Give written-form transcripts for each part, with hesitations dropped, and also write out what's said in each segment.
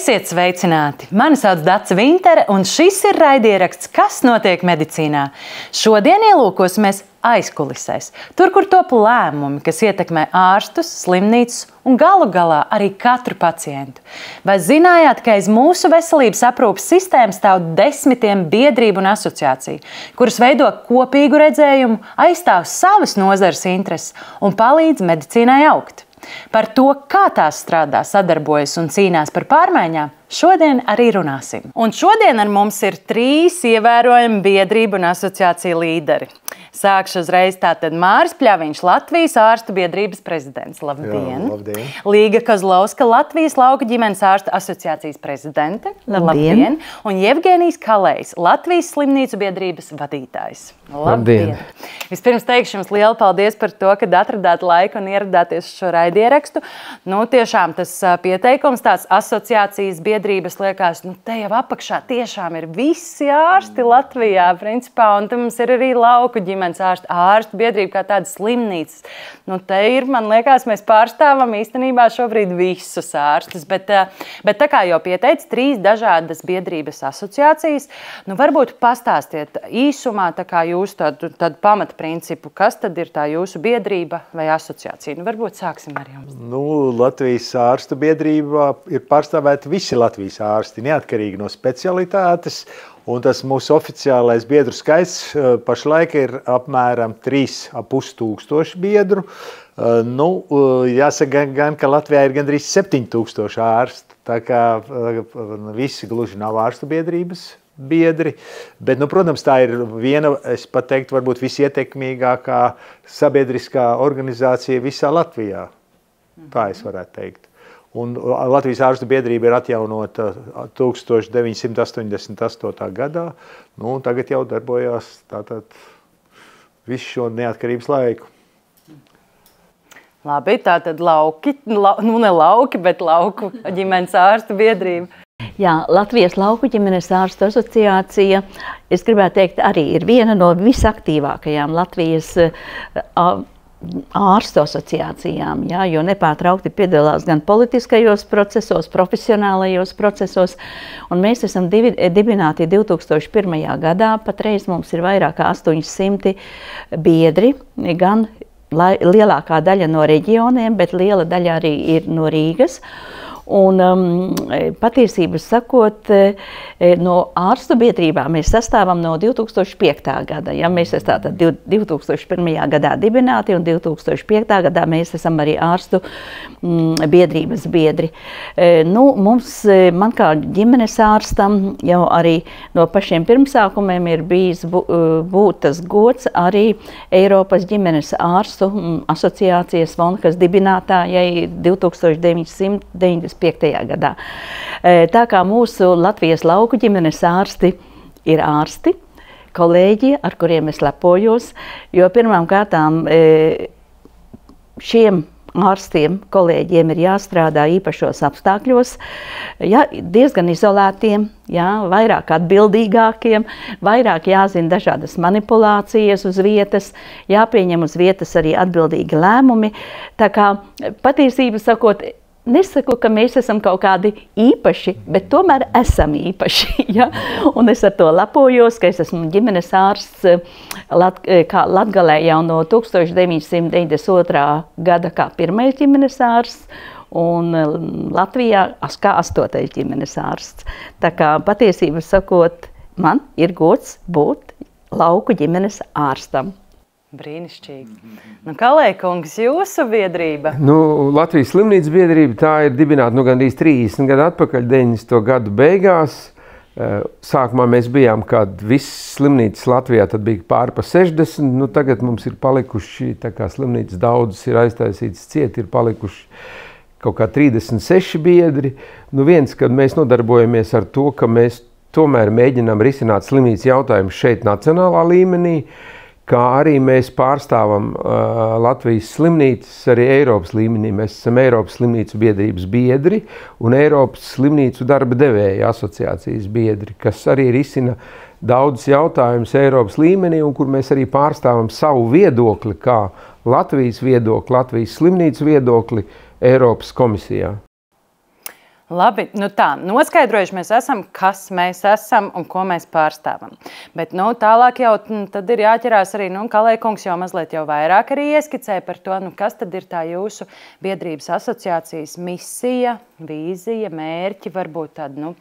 Esiet sveicināti! Mani sauc Dace Vintere, un šis ir raidieraksts Kas notiek medicīnā? Šodien ielūkosimies aizkulisēs, tur, kur top lēmumi, kas ietekmē ārstus, slimnīcas un galu galā arī katru pacientu. Vai zinājāt, ka aiz mūsu veselības aprūpes sistēmas stāv desmitiem biedrību un asociāciju, kuras veido kopīgu redzējumu, aizstāv savas nozares intereses un palīdz medicīnai augt? Par to, kā tās strādā, sadarbojas un cīnās par pārmaiņām, šodien arī runāsim. Un šodien ar mums ir 3 ievērojami biedrību un asociāciju līderi. Sākšu uzreiz tātad Māris Pļaviņš, Latvijas ārstu biedrības prezidents. Labdien! Jā, labdien! Līga Kozlovska, Latvijas lauku ģimenes ārstu asociācijas prezidente. Labdien! Un Jevgenijs Kalējs, Latvijas slimnīcu biedrības vadītājs. Labdien! Vispirms teikšu jums lielu paldies par to, kad atradāt laiku un ieradāties šo raidierakstu. Tiešām tas pieteikums, tās asociācijas biedrības liekas, te jau apakšā tiešām ir visi ārsti Latvijā, principā, un te mums ir arī lauku ģimenes ārstu biedrība kā tāda slimnīcas. Te ir, man liekas, mēs pārstāvam īstenībā šobrīd visus ārstus, bet tā kā jau pieteica 3 dažādas biedrības asociācijas, varbūt pastāstiet īsumā tā kā jūs tādu pamatprincipu, kas tad ir tā jūsu biedrība vai asociācija? Varbūt sāksim ar jums. Latvijas ārstu biedrībā ir pārstāvēti visi Latvijas ārsti, neatkarīgi no specialitātes, un tas mūsu oficiālais biedru skaits pašlaik ir apmēram 3,5 biedru. Jāsaka gan, ka Latvijā ir gandrīz 7000 ārstu, tā kā visi gluži nav ārstu biedrības biedri, bet, protams, tā ir viena, es pat teiktu, varbūt visietekmīgākā sabiedriskā organizācija visā Latvijā. Tā es varētu teikt. Un Latvijas ārstu biedrība ir atjaunota 1988. gadā, un tagad jau darbojās tātad visu šo neatkarības laiku. Labi, tātad lauki, ne lauki, bet lauku ģimenes ārstu biedrība. Jā, Latvijas lauku ģimenes ārstu asociācija, es gribētu teikt, arī ir viena no visaktīvākajām Latvijas ārstu asociācijām, jo nepārtraukti piedalās gan politiskajos procesos, profesionālajos procesos, un mēs esam dibināti 2001. gadā, patreiz mums ir vairāk kā 800 biedri, gan lielākā daļa no reģioniem, bet liela daļa arī ir no Rīgas. Un patiesībā sakot, no ārstu biedrībām mēs sastāvam no 2005. gada. Mēs esam tātad 2001. gadā dibināti un 2005. gadā mēs esam arī ārstu biedrības biedri. Man kā ģimenes ārstam jau arī no pašiem pirmsākumiem ir bijis būtas gods arī Eiropas ģimenes ārstu asociācijas fondas dibinātājai 1995. gadā. Tā kā mūsu Latvijas lauku ģimenes ārsti ir ārsti, kolēģi, ar kuriem es lepojos, jo pirmām kārtām šiem ārstiem, kolēģiem ir jāstrādā īpašos apstākļos, diezgan izolētiem, vairāk atbildīgākiem, vairāk jāzina dažādas manipulācijas uz vietas, jāpieņem uz vietas arī atbildīgi lēmumi. Tā kā patiesību sakot, nesaku, ka mēs esam kaut kādi īpaši, bet tomēr esam īpaši. Un es ar to lepojos, ka es esmu ģimenes ārsts Latgalē jau no 1992. gada kā pirmais ģimenes ārsts un Latvijā kā 8. ģimenes ārsts. Tā kā patiesību sakot, man ir gods būt lauku ģimenes ārstam. Brīnišķīgi. Kalēj kungs, jūsu biedrība? Latvijas slimnīcas biedrība tā ir dibināta gandrīz 30 gadu atpakaļ, 90. gadu beigās. Sākumā mēs bijām, kad visas slimnīcas Latvijā tad bija pāri pa 60. Tagad mums ir palikuši, tā kā slimnīcas daudzas ir aiztaisītas ciet, ir palikuši kaut kā 36 biedri. Viens, kad mēs nodarbojamies ar to, ka mēs tomēr mēģinām risināt slimnīcas jautājumus šeit nacionālā līmenī, kā arī mēs pārstāvam Latvijas slimnīcas arī Eiropas līmenī. Mēs esam Eiropas slimnīcu biedrības biedri un Eiropas slimnīcu darba devēja asociācijas biedri, kas arī risina daudzus jautājumus Eiropas līmenī un kur mēs arī pārstāvam savu viedokli, kā Latvijas viedokli, Latvijas slimnīcu viedokli Eiropas komisijā. Labi, noskaidrojuši mēs esam, kas mēs esam un ko mēs pārstāvam. Bet tālāk jau tad ir jāķerās arī, Kalēja kungs jau mazliet jau vairāk arī ieskicēja par to, kas tad ir tā jūsu biedrības asociācijas misija, vīzija, mērķi, varbūt tāda,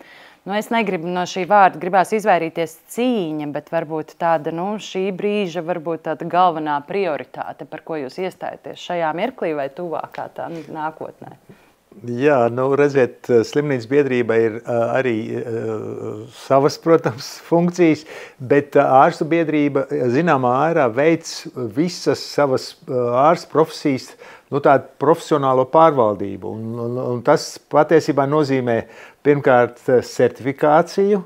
es negribu no šī vārda, gribās izvairīties cīņa, bet varbūt tāda, šī brīža varbūt tāda galvenā prioritāte, par ko jūs iestājaties šajā mirklī vai tuvākā tā nākotnē. Jā, redziet, slimnīcas biedrība ir arī savas, protams, funkcijas, bet ārstu biedrība zināmā mērā veic visas savas ārstu profesijas, tādu profesionālo pārvaldību. Un tas patiesībā nozīmē pirmkārt certifikāciju,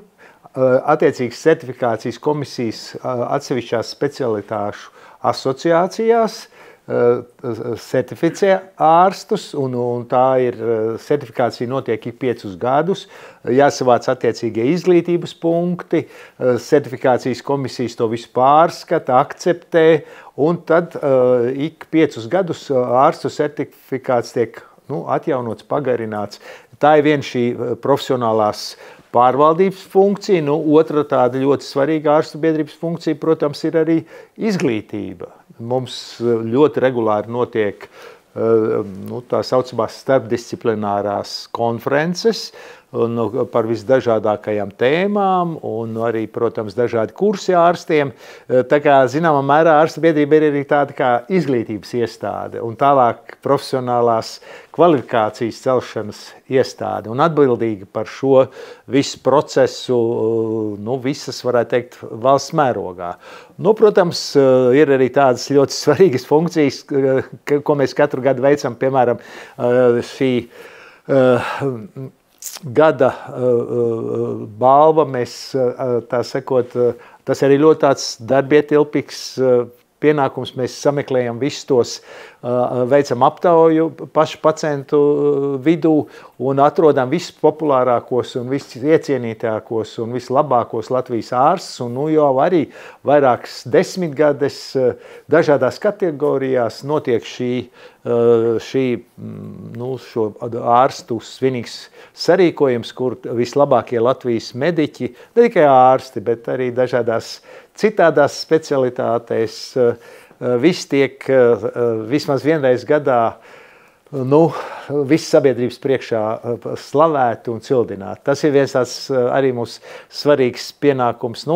attiecīgas certifikācijas komisijas atsevišķās specialitāšu asociācijās, certificē ārstus, un tā ir certifikācija notiek ik 5 gadus, jāsavāc attiecīgie izglītības punkti, certifikācijas komisijas to visu pārskata, akceptē, un tad ik 5 gadus ārstu certifikāts tiek atjaunots, pagarināts. Tā ir viena šī profesionālās pārvaldības funkcija, otra tāda ļoti svarīga ārstu biedrības funkcija, protams, ir arī izglītība. Mums ļoti regulāri notiek tā saucamās starpdisciplinārās konferences par visdažādākajām tēmām un arī, protams, dažādi kursi ārstiem. Tā kā, zināmā mērā, ārstu biedrība ir arī tāda kā izglītības iestāde un tālāk profesionālās kvalifikācijas celšanas iestāde un atbildīga par šo visu procesu, visas, varētu teikt, valsts mērogā. Protams, ir arī tādas ļoti svarīgas funkcijas, ko mēs katru gadu veicam, piemēram, šī gada balva, mēs, tā sakot, tas arī ļoti tāds darbietilpīgs pienākums. Mēs sameklējam visus tos, veicam aptauju pašu pacientu vidū un atrodam visus populārākos un visus iecienītākos un vislabākos Latvijas ārstus. Un jau arī vairākas desmitgades dažādās kategorijās notiek šo ārstu svinīgs sarīkojums, kur vislabākie Latvijas mediķi, ne tikai ārsti, bet arī dažādās citādās specialitātēs, viss tiek vismaz vienreiz gadā viss sabiedrības priekšā slavēt un cildināt. Tas ir viens tāds arī mūsu svarīgs pienākums.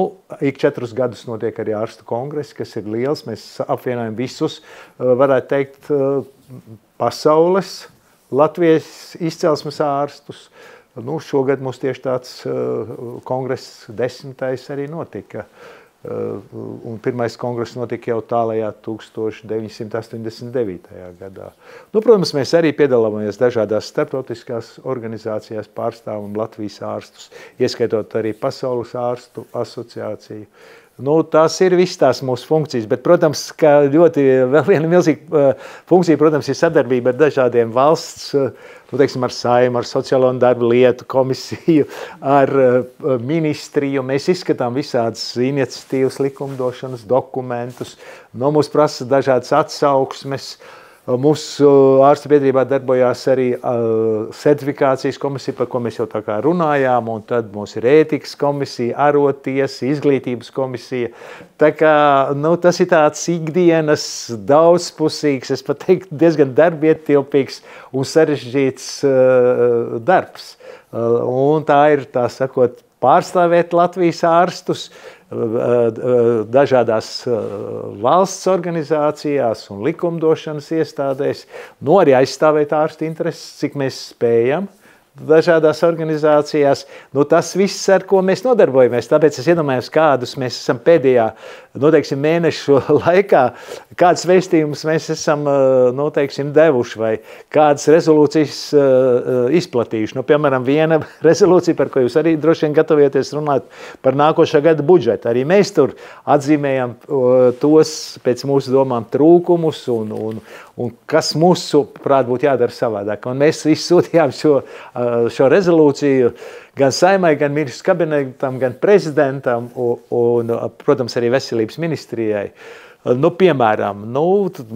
Ik 4 gadus notiek arī ārstu kongress, kas ir liels. Mēs apvienojam visus, varētu teikt, pasaules, Latvijas izcelsmes ārstus. Šogad mums tieši tāds kongress 10. arī notika. Un pirmais kongress notika jau tālajā 1989. gadā. Protams, mēs arī piedalāmies dažādās starptautiskās organizācijās, pārstāvam Latvijas ārstus, ieskaitot arī Pasaules ārstu asociāciju. Tās ir visas tās mūsu funkcijas, bet, protams, ka ļoti vēl viena milzīga funkcija, protams, ir sadarbība ar dažādiem valsts, teiksim, ar Saimu, ar Sociālo un darba lietu komisiju, ar ministriju. Mēs izskatām visādas iniciatīvas, likumdošanas dokumentus, mūs prasa dažādas atsauksmes. Mūsu ārstu biedrībā darbojās arī certifikācijas komisija, par ko mēs jau tā kā runājām, un tad mums ir ētikas komisija, arotiesa, izglītības komisija. Tā kā, tas ir tāds ikdienas, daudzpusīgs, es pat teiktu, diezgan darbietilpīgs un sarežģīts darbs. Un tā ir, tā sakot, pārstāvēt Latvijas ārstus dažādās valsts organizācijās un likumdošanas iestādēs, arī aizstāvēt ārstu intereses, cik mēs spējam dažādās organizācijās. Tas viss, ar ko mēs nodarbojamies. Tāpēc es iedomājos, kādus mēs esam pēdējā, mēnešu laikā, kādas vēstījumus mēs esam, devuši vai kādas rezolūcijas izplatījuši. Piemēram, viena rezolūcija, par ko jūs arī droši vien gatavojaties runāt par nākošā gada budžetu. Arī mēs tur atzīmējam tos pēc mūsu domām trūkumus un kas mūsu prāt būtu jādara savādāk. Un mēs izsūtījām šo rezolūciju gan Saimai, gan ministru kabinetam, gan prezidentam un, protams, arī veselības ministrijai. Piemēram,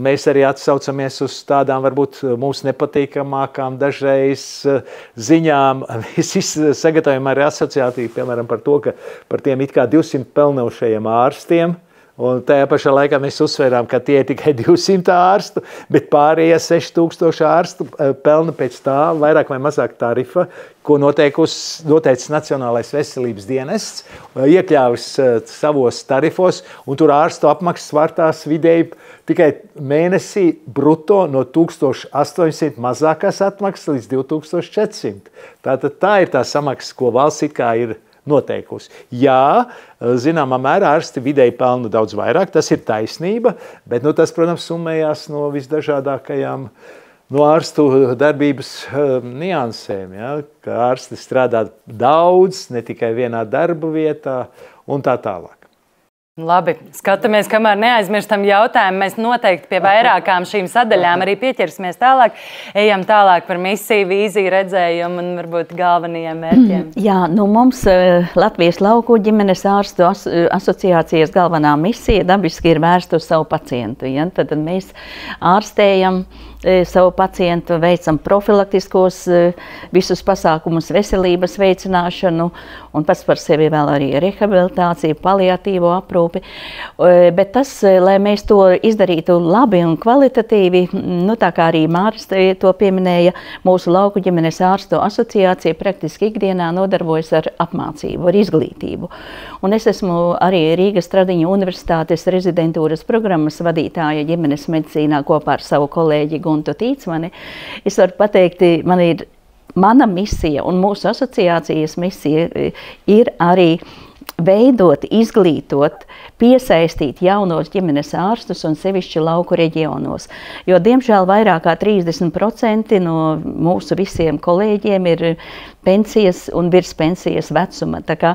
mēs arī atsaucamies uz tādām varbūt mums nepatīkamākām dažreiz ziņām. Mēs sagatavojam arī asociāciju, piemēram, par to, ka par tiem it kā 200 pelnošajiem ārstiem, un tajā pašā laikā mēs uzsvērām, ka tie ir tikai 200 ārstu, bet pārējie 6000 ārstu pelna pēc tā vairāk vai mazāk tarifa, ko noteicis Nacionālais veselības dienests, iekļāvis savos tarifos, un tur ārstu apmaksas vārtās vidēji tikai mēnesī bruto no 1800 mazākās atmaksas līdz 2400. Tātad tā ir tā samaksa, ko valsts it kā ir noteikusi. Jā, zināmā mērā ārsti vidēji pelna daudz vairāk, tas ir taisnība, bet tas, protams, summējās no visdažādākajām ārstu darbības niansēm. Ja? Ka ārsti strādā daudz, ne tikai vienā darba vietā un tā tālāk. Labi, skatāmies, kamēr neaizmirstam jautājumu. Mēs noteikti pie vairākām šīm sadaļām arī pieķersimies tālāk. Ejam tālāk par misiju, vīziju, redzējumu un varbūt galvenajiem mērķiem. Jā, mums Latvijas lauku ģimenes ārstu asociācijas galvenā misija dabiski ir vērsta uz savu pacientu. Ja? Tad mēs ārstējam savu pacientu, veicam profilaktiskos visus pasākumus, veselības veicināšanu un pats par sevi vēl arī rehabilitāciju, paliatīvo aprūpi. Bet tas, lai mēs to izdarītu labi un kvalitatīvi, tā kā arī Māris to pieminēja, mūsu lauku ģimenes ārstu asociācija praktiski ikdienā nodarbojas ar apmācību, ar izglītību. Un es esmu arī Rīgas Stradiņu universitātes rezidentūras programmas vadītāja ģimenes medicīnā kopā ar savu kolēģi Guntu Tīcmani. Es varu pateikt, mana misija un mūsu asociācijas misija ir arī veidot, izglītot, piesaistīt jaunos ģimenes ārstus un sevišķi lauku reģionos. Jo, diemžēl, vairāk kā 30% no mūsu visiem kolēģiem ir pensijas un virspensijas vecuma. Tā kā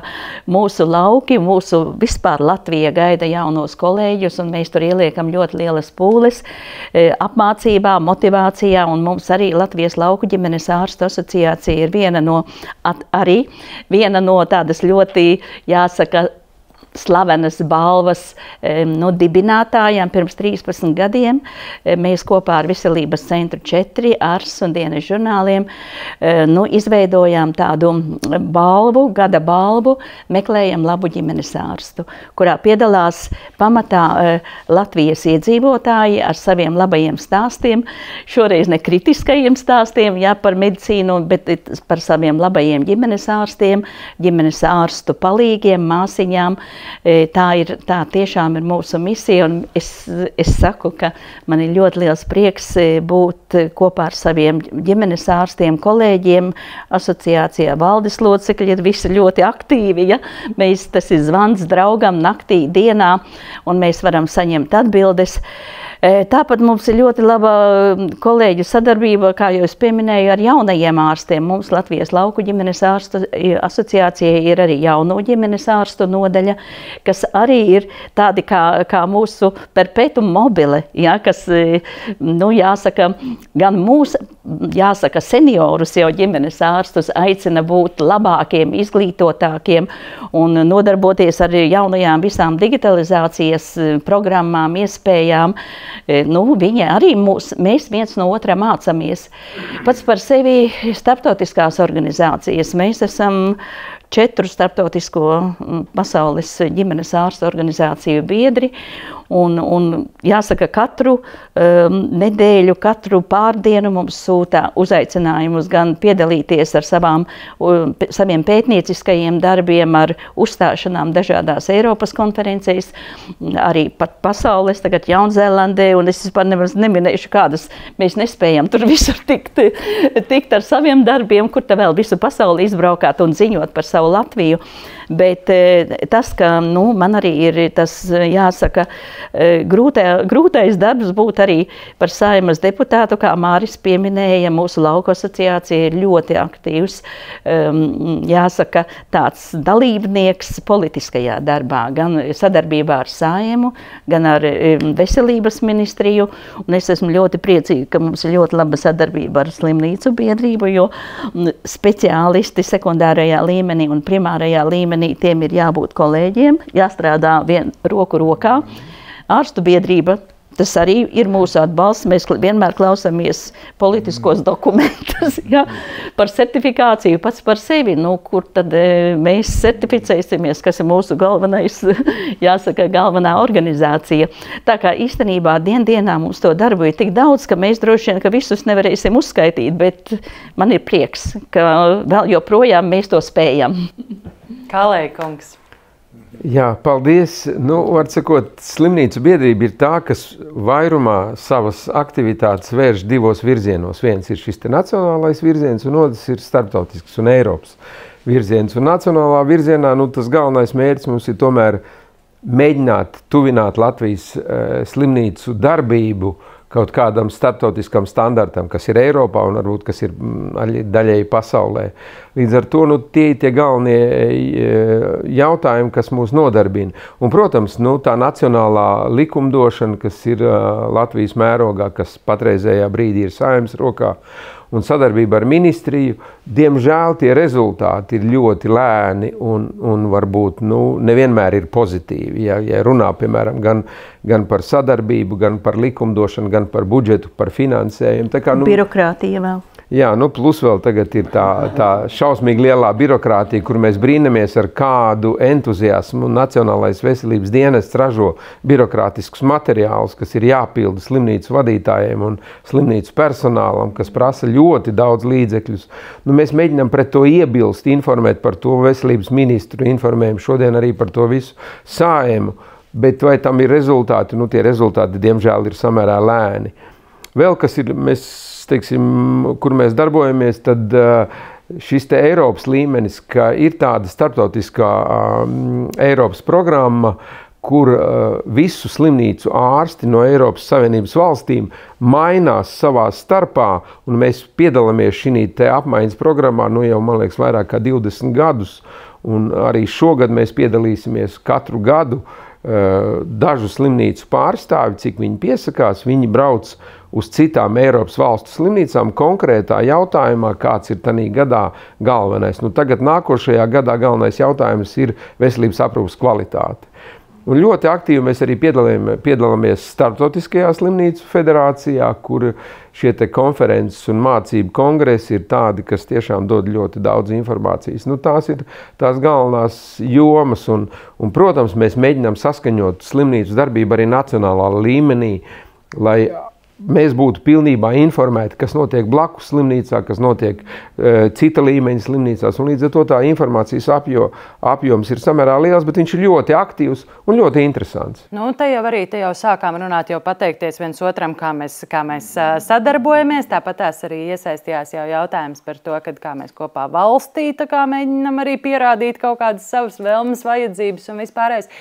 mūsu lauki, mūsu vispār Latvija gaida jaunos kolēģus, un mēs tur ieliekam ļoti lielas pūles apmācībā, motivācijā, un mums arī Latvijas lauku ģimenes ārstu asociācija ir viena no tādas ļoti, jāsaka, slavenas balvas dibinātājām pirms 13 gadiem. Mēs kopā ar Veselības centru 4, Ars un Dienas žurnāliem izveidojām tādu balvu, gada balvu, meklējam labu ģimenes ārstu, kurā piedalās pamatā Latvijas iedzīvotāji ar saviem labajiem stāstiem, šoreiz ne kritiskajiem stāstiem, par medicīnu, bet par saviem labajiem ģimenes ārstiem, ģimenes ārstu palīgiem, māsiņām. Tā tiešām ir mūsu misija, un es saku, ka man ir ļoti liels prieks būt kopā ar saviem ģimenes ārstiem, kolēģiem, asociācijā valdes locekļi ir visi ļoti aktīvi. Ja? Tas ir zvans draugam naktī, dienā, un mēs varam saņemt atbildes. Tāpat mums ir ļoti laba kolēģu sadarbība, kā jau es pieminēju, ar jaunajiem ārstiem. Mums Latvijas lauku ģimenes ārstu asociācija ir arī jauno ģimenes ārstu nodaļa, kas arī ir tādi kā mūsu perpetuum mobile, ja, kas, jāsaka, gan mūsu, jāsaka, seniorus jau ģimenes ārstus aicina būt labākiem, izglītotākiem un nodarboties ar jaunajām visām digitalizācijas programmām, iespējām. Viņi arī mēs viens no otra mācāmies. Pats par sevi starptautiskās organizācijas. Mēs esam 4 starptautisko pasaules ģimenes ārstu organizāciju biedri. Un jāsaka, katru nedēļu, katru pārdienu mums sūta uzaicinājumus gan piedalīties ar saviem pētnieciskajiem darbiem, ar uzstāšanām dažādās Eiropas konferencēs, arī pat pasaules, tagad Jaunzēlandē, un es vispār nemaz neminēšu, kādas mēs nespējam tur visur tikt ar saviem darbiem, kur te vēl visu pasauli izbraukāt un ziņot par savu Latviju. Bet tas, ka man arī ir tas, jāsaka, grūtais darbs būt arī par Saeimas deputātu, kā Māris pieminēja, mūsu lauku asociācija ir ļoti aktīvs, jāsaka, tāds dalībnieks politiskajā darbā, gan sadarbībā ar Saeimu, gan ar veselības ministriju, un es esmu ļoti priecīga, ka mums ir ļoti laba sadarbība ar slimnīcu biedrību, jo speciālisti sekundārajā līmenī un primārajā līmenī tiem ir jābūt kolēģiem, jāstrādā roku rokā. ārstu biedrība. Tas arī ir mūsu atbalsts. Mēs vienmēr klausāmies politiskos dokumentus, ja, par certifikāciju pats par sevi. Nu, kur tad mēs certificēsimies, kas ir mūsu galvenais, jāsaka, galvenā organizācija. Tā kā īstenībā dienā mums to darbu ir tik daudz, ka mēs droši vien, ka visus nevarēsim uzskaitīt, bet man ir prieks, ka vēl joprojām mēs to spējam. Kalēja kungs. Jā, paldies. Nu, var sakot, slimnīcu biedrība ir tā, kas vairumā savas aktivitātes vērš divos virzienos. Viens ir šis te nacionālais virziens, un otrs ir starptautisks un Eiropas virziens. Un nacionālā virzienā, nu, tas galvenais mērķis mums ir tomēr mēģināt tuvināt Latvijas slimnīcu darbību kaut kādam starptautiskam standartam, kas ir Eiropā un varbūt kas ir daļēji pasaulē. Līdz ar to tie ir tie galvenie jautājumi, kas mūs nodarbina. Un, protams, tā nacionālā likumdošana, kas ir Latvijas mērogā, kas patreizējā brīdī ir Saeimas rokā, un sadarbība ar ministriju, diemžēl tie rezultāti ir ļoti lēni un varbūt nevienmēr ir pozitīvi. Ja runā, piemēram, gan par sadarbību, gan par likumdošanu, gan par budžetu, par finansējumu. Tā kā, birokrātija vēl. Jā, plus vēl tagad ir tā šausmīgi lielā birokrātija, kur mēs brīnamies, ar kādu entuziasmu Nacionālais veselības dienests ražo birokrātiskus materiālus, kas ir jāpilda slimnīcu vadītājiem un slimnīcu personālam, kas prasa ļoti daudz līdzekļus. Mēs mēģinām pret to iebilst, informēt par to veselības ministru, informējam šodien arī par to visu Saeimu, bet vai tam ir rezultāti? Tie rezultāti, diemžēl, ir samērā lēni. Vēl kas ir, kur mēs darbojamies, tad šis te Eiropas līmenis, ka ir tāda starptautiskā Eiropas programma, kur visu slimnīcu ārsti no Eiropas Savienības valstīm mainās savā starpā, un mēs piedalāmies šī te apmaiņas programmā, jau, man liekas, vairāk kā 20 gadus, un arī šogad mēs piedalīsimies katru gadu. Dažu slimnīcu pārstāvi, cik viņi piesakās, viņi brauc uz citām Eiropas valstu slimnīcām konkrētā jautājumā, kāds ir tanī gadā galvenais. Tagad nākošajā gadā galvenais jautājums ir veselības aprūpes kvalitāte. Un ļoti aktīvi mēs arī piedalāmies Starptautiskajā slimnīcu federācijā, kur šie te konferences un mācību kongresi ir tādi, kas tiešām dod ļoti daudz informācijas. Tās ir tās galvenās jomas, un, protams, mēs mēģinām saskaņot slimnīcu darbību arī nacionālā līmenī, lai mēs būtu pilnībā informēti, kas notiek blakus slimnīcā, kas notiek cita līmeņa slimnīcās. Un līdz ar to tā informācijas apjoms ir samērā liels, bet viņš ir ļoti aktīvs un ļoti interesants. Te jau sākām runāt, jau pateikties viens otram, kā mēs sadarbojamies. Tāpat tās arī iesaistījās jau jautājums par to, kā mēs kopā valstī mēģinam arī pierādīt kaut kādas savas vēlmes, vajadzības un vispārējais.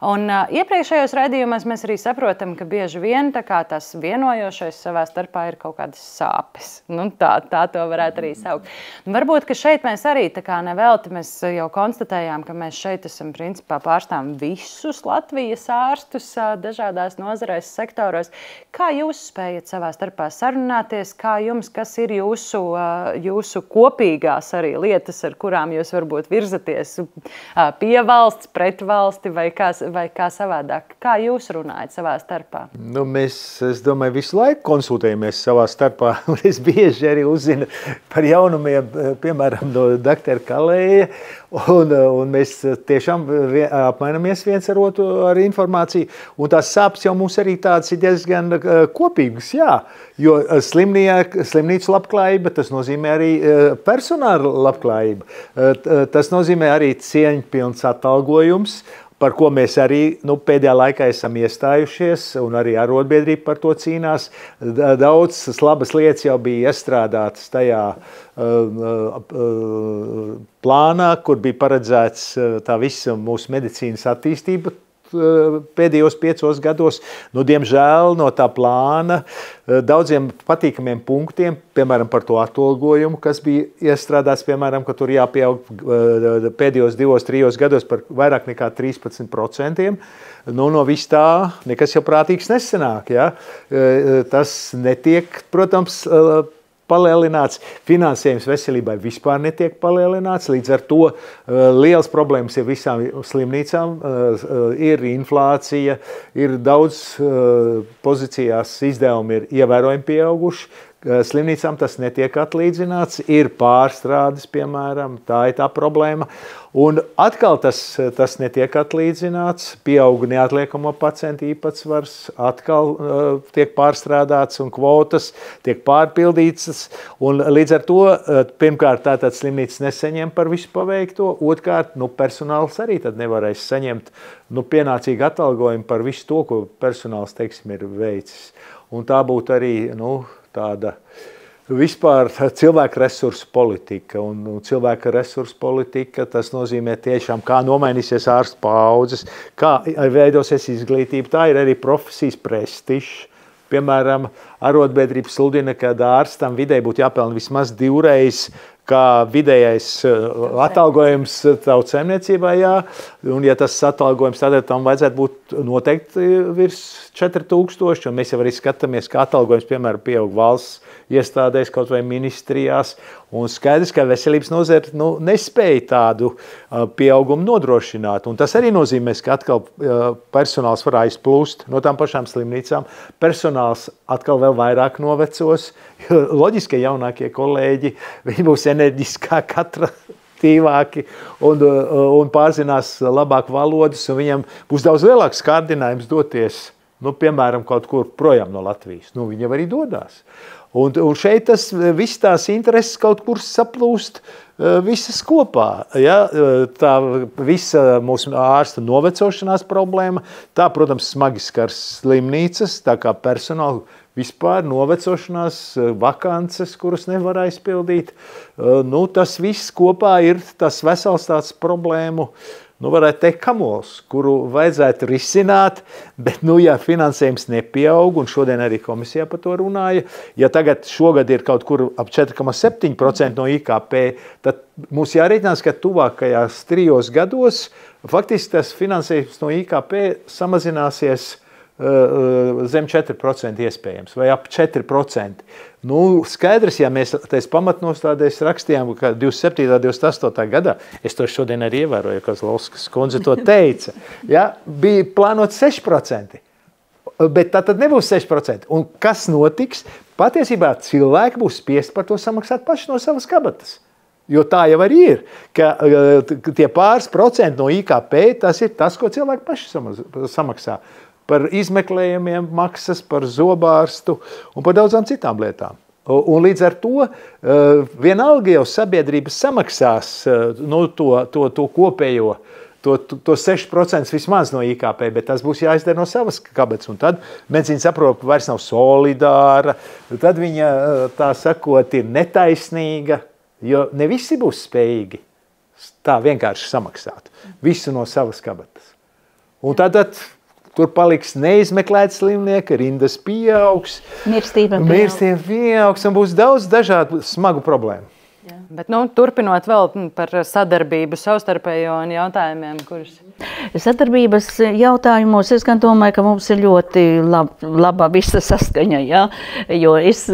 Un iepriekšējos raidījumos mēs arī saprotam, ka bieži vien tas vienojošais savā starpā ir kaut kādas sāpes. Tā to varētu arī saukt. Varbūt, ka šeit mēs arī nevelti mēs jau konstatējām, ka mēs šeit esam principā pārstāvam visus Latvijas ārstus dažādās nozarēs, sektoros. Kā jūs spējat savā starpā sarunāties? Kā jums, kas ir jūsu kopīgās arī lietas, ar kurām jūs varbūt virzaties pie valsts, pret valsti vai kā savādāk? Kā jūs runājat savā starpā? Mēs, es domāju, visu laiku konsultējamies savā starpā. Un es bieži arī uzzinu par jaunumiem, piemēram, no doktora Kalēja. Un mēs tiešām apmainamies viens ar otru ar informāciju. Un tās sāpes jau mums arī tādas ir diezgan kopīgas, jā. Jo slimnīcu labklājība, tas nozīmē arī personāla labklājība. Tas nozīmē arī cieņpilns atalgojums, par ko mēs arī pēdējā laikā esam iestājušies, un arī arotbiedrība par to cīnās. Daudzas labas lietas jau bija iestrādātas tajā plānā, kur bija paredzēts tā visa mūsu medicīnas attīstība pēdējos 5 gados. Diemžēl no tā plāna daudziem patīkamiem punktiem, piemēram, par to atalgojumu, kas bija iestrādāts, piemēram, ka tur jāpieaug pēdējos 2-3 gados par vairāk nekā 13%. No vis tā nekas jau prātīgs nesanāk. Ja? Tas netiek, protams, palielināts, finansējums veselībai vispār netiek palielināts, līdz ar to liels problēmas ir visām slimnīcām, ir inflācija, ir daudz pozīcijās izdevumi ir ievērojami pieauguši, slimnīcām tas netiek atlīdzināts, ir pārstrādes, piemēram, tā ir tā problēma. Un atkal tas netiek atlīdzināts, pieauga neatliekamo pacientu īpatsvars, atkal tiek pārstrādāts un kvotas tiek pārpildītas. Un līdz ar to, pirmkārt, tātad slimnīcas nesaņem par visu paveikto, otrkārt, personāls arī tad nevarēs saņemt pienācīgu atalgojumu par visu to, ko personāls, teiksim, ir veicis. Un tā būtu arī, tāda vispār cilvēku resursu politika. Un cilvēku resursu politika, tas nozīmē tiešām, kā nomainīsies ārstu paaudzes, kā veidosies izglītība, tā ir arī profesijas prestižs. Piemēram, arotbiedrība sludina, ka ārstam vidēji būtu jāpelna vismaz 2 reizes, kā vidējais atalgojums tautsaimniecībā, jā. Un ja tas atalgojums, tad tam vajadzētu būt noteikti virs 4000, un mēs jau arī skatāmies, kā atalgojums, piemēram, pieaug valsts iestādēs, kaut vai ministrijās, un skaidrs, ka veselības nozare nespēja tādu pieaugumu nodrošināt, un tas arī nozīmēs, ka atkal personāls var aizplūst no tām pašām slimnīcām, personāls atkal vēl vairāk novecos, loģiski jaunākie kolēģi, viņi būs enerģiskāk atraktīvāki un pārzinās labāk valodas, un viņam būs daudz lielāks kārdinājums doties, piemēram, kaut kur projām no Latvijas. Viņi jau arī dodās. Un šeit viss tās intereses kaut kur saplūst visas kopā. Ja? Tā visa mūsu ārsta novecošanās problēma, tā, protams, smagi skars slimnīcas, tā kā personāla vispār novecošanās vakances, kuras nevar aizpildīt. Tas viss kopā ir tas vesels tāds problēmu, varētu teikt, kamols, kuru vajadzētu risināt, bet, ja finansējums nepieaug, un šodien arī komisijā par to runāja, ja tagad šogad ir kaut kur ap 4,7% no IKP, tad mums jārēķinās, ka tuvākajās 3 gados faktiski tas finansējums no IKP samazināsies zem 4% iespējams, vai ap 4%. Skaidrs, ja mēs tais pamatnostādēs rakstījām, ka 27. 28. gadā, es to šodien arī ievēroju, Kozlovskas kundze to teica, ja, bija plānot 6%, bet tā tad nebūs 6%. Un kas notiks? Patiesībā cilvēki būs spiest par to samaksāt paši no savas kabatas. Jo tā jau arī ir, ka tie pāris procenti no IKP, tas ir tas, ko cilvēki paši samaksā. Par izmeklējumiem maksas, par zobārstu un par daudzām citām lietām. Un līdz ar to vienalga jau sabiedrības samaksās to kopējo, to 6% vismaz no IKP, bet tas būs jāizdara no savas kabatas. Un tad medicīnas aprūpe vairs nav solidāra, tad viņa, tā sakot, ir netaisnīga, jo ne visi būs spējīgi tā vienkārši samaksāt. Visu no savas kabatas. Un tad tur paliks neizmeklēti slimnieki, rindas pieaugs, mirstība pieaugs un būs daudz dažādu smagu problēmu. Jā. Bet, turpinot vēl par sadarbību savstarpējo un jautājumiem, kurus... Sadarbības jautājumos es gan domāju, ka mums ir ļoti laba visa saskaņa, ja? Jo es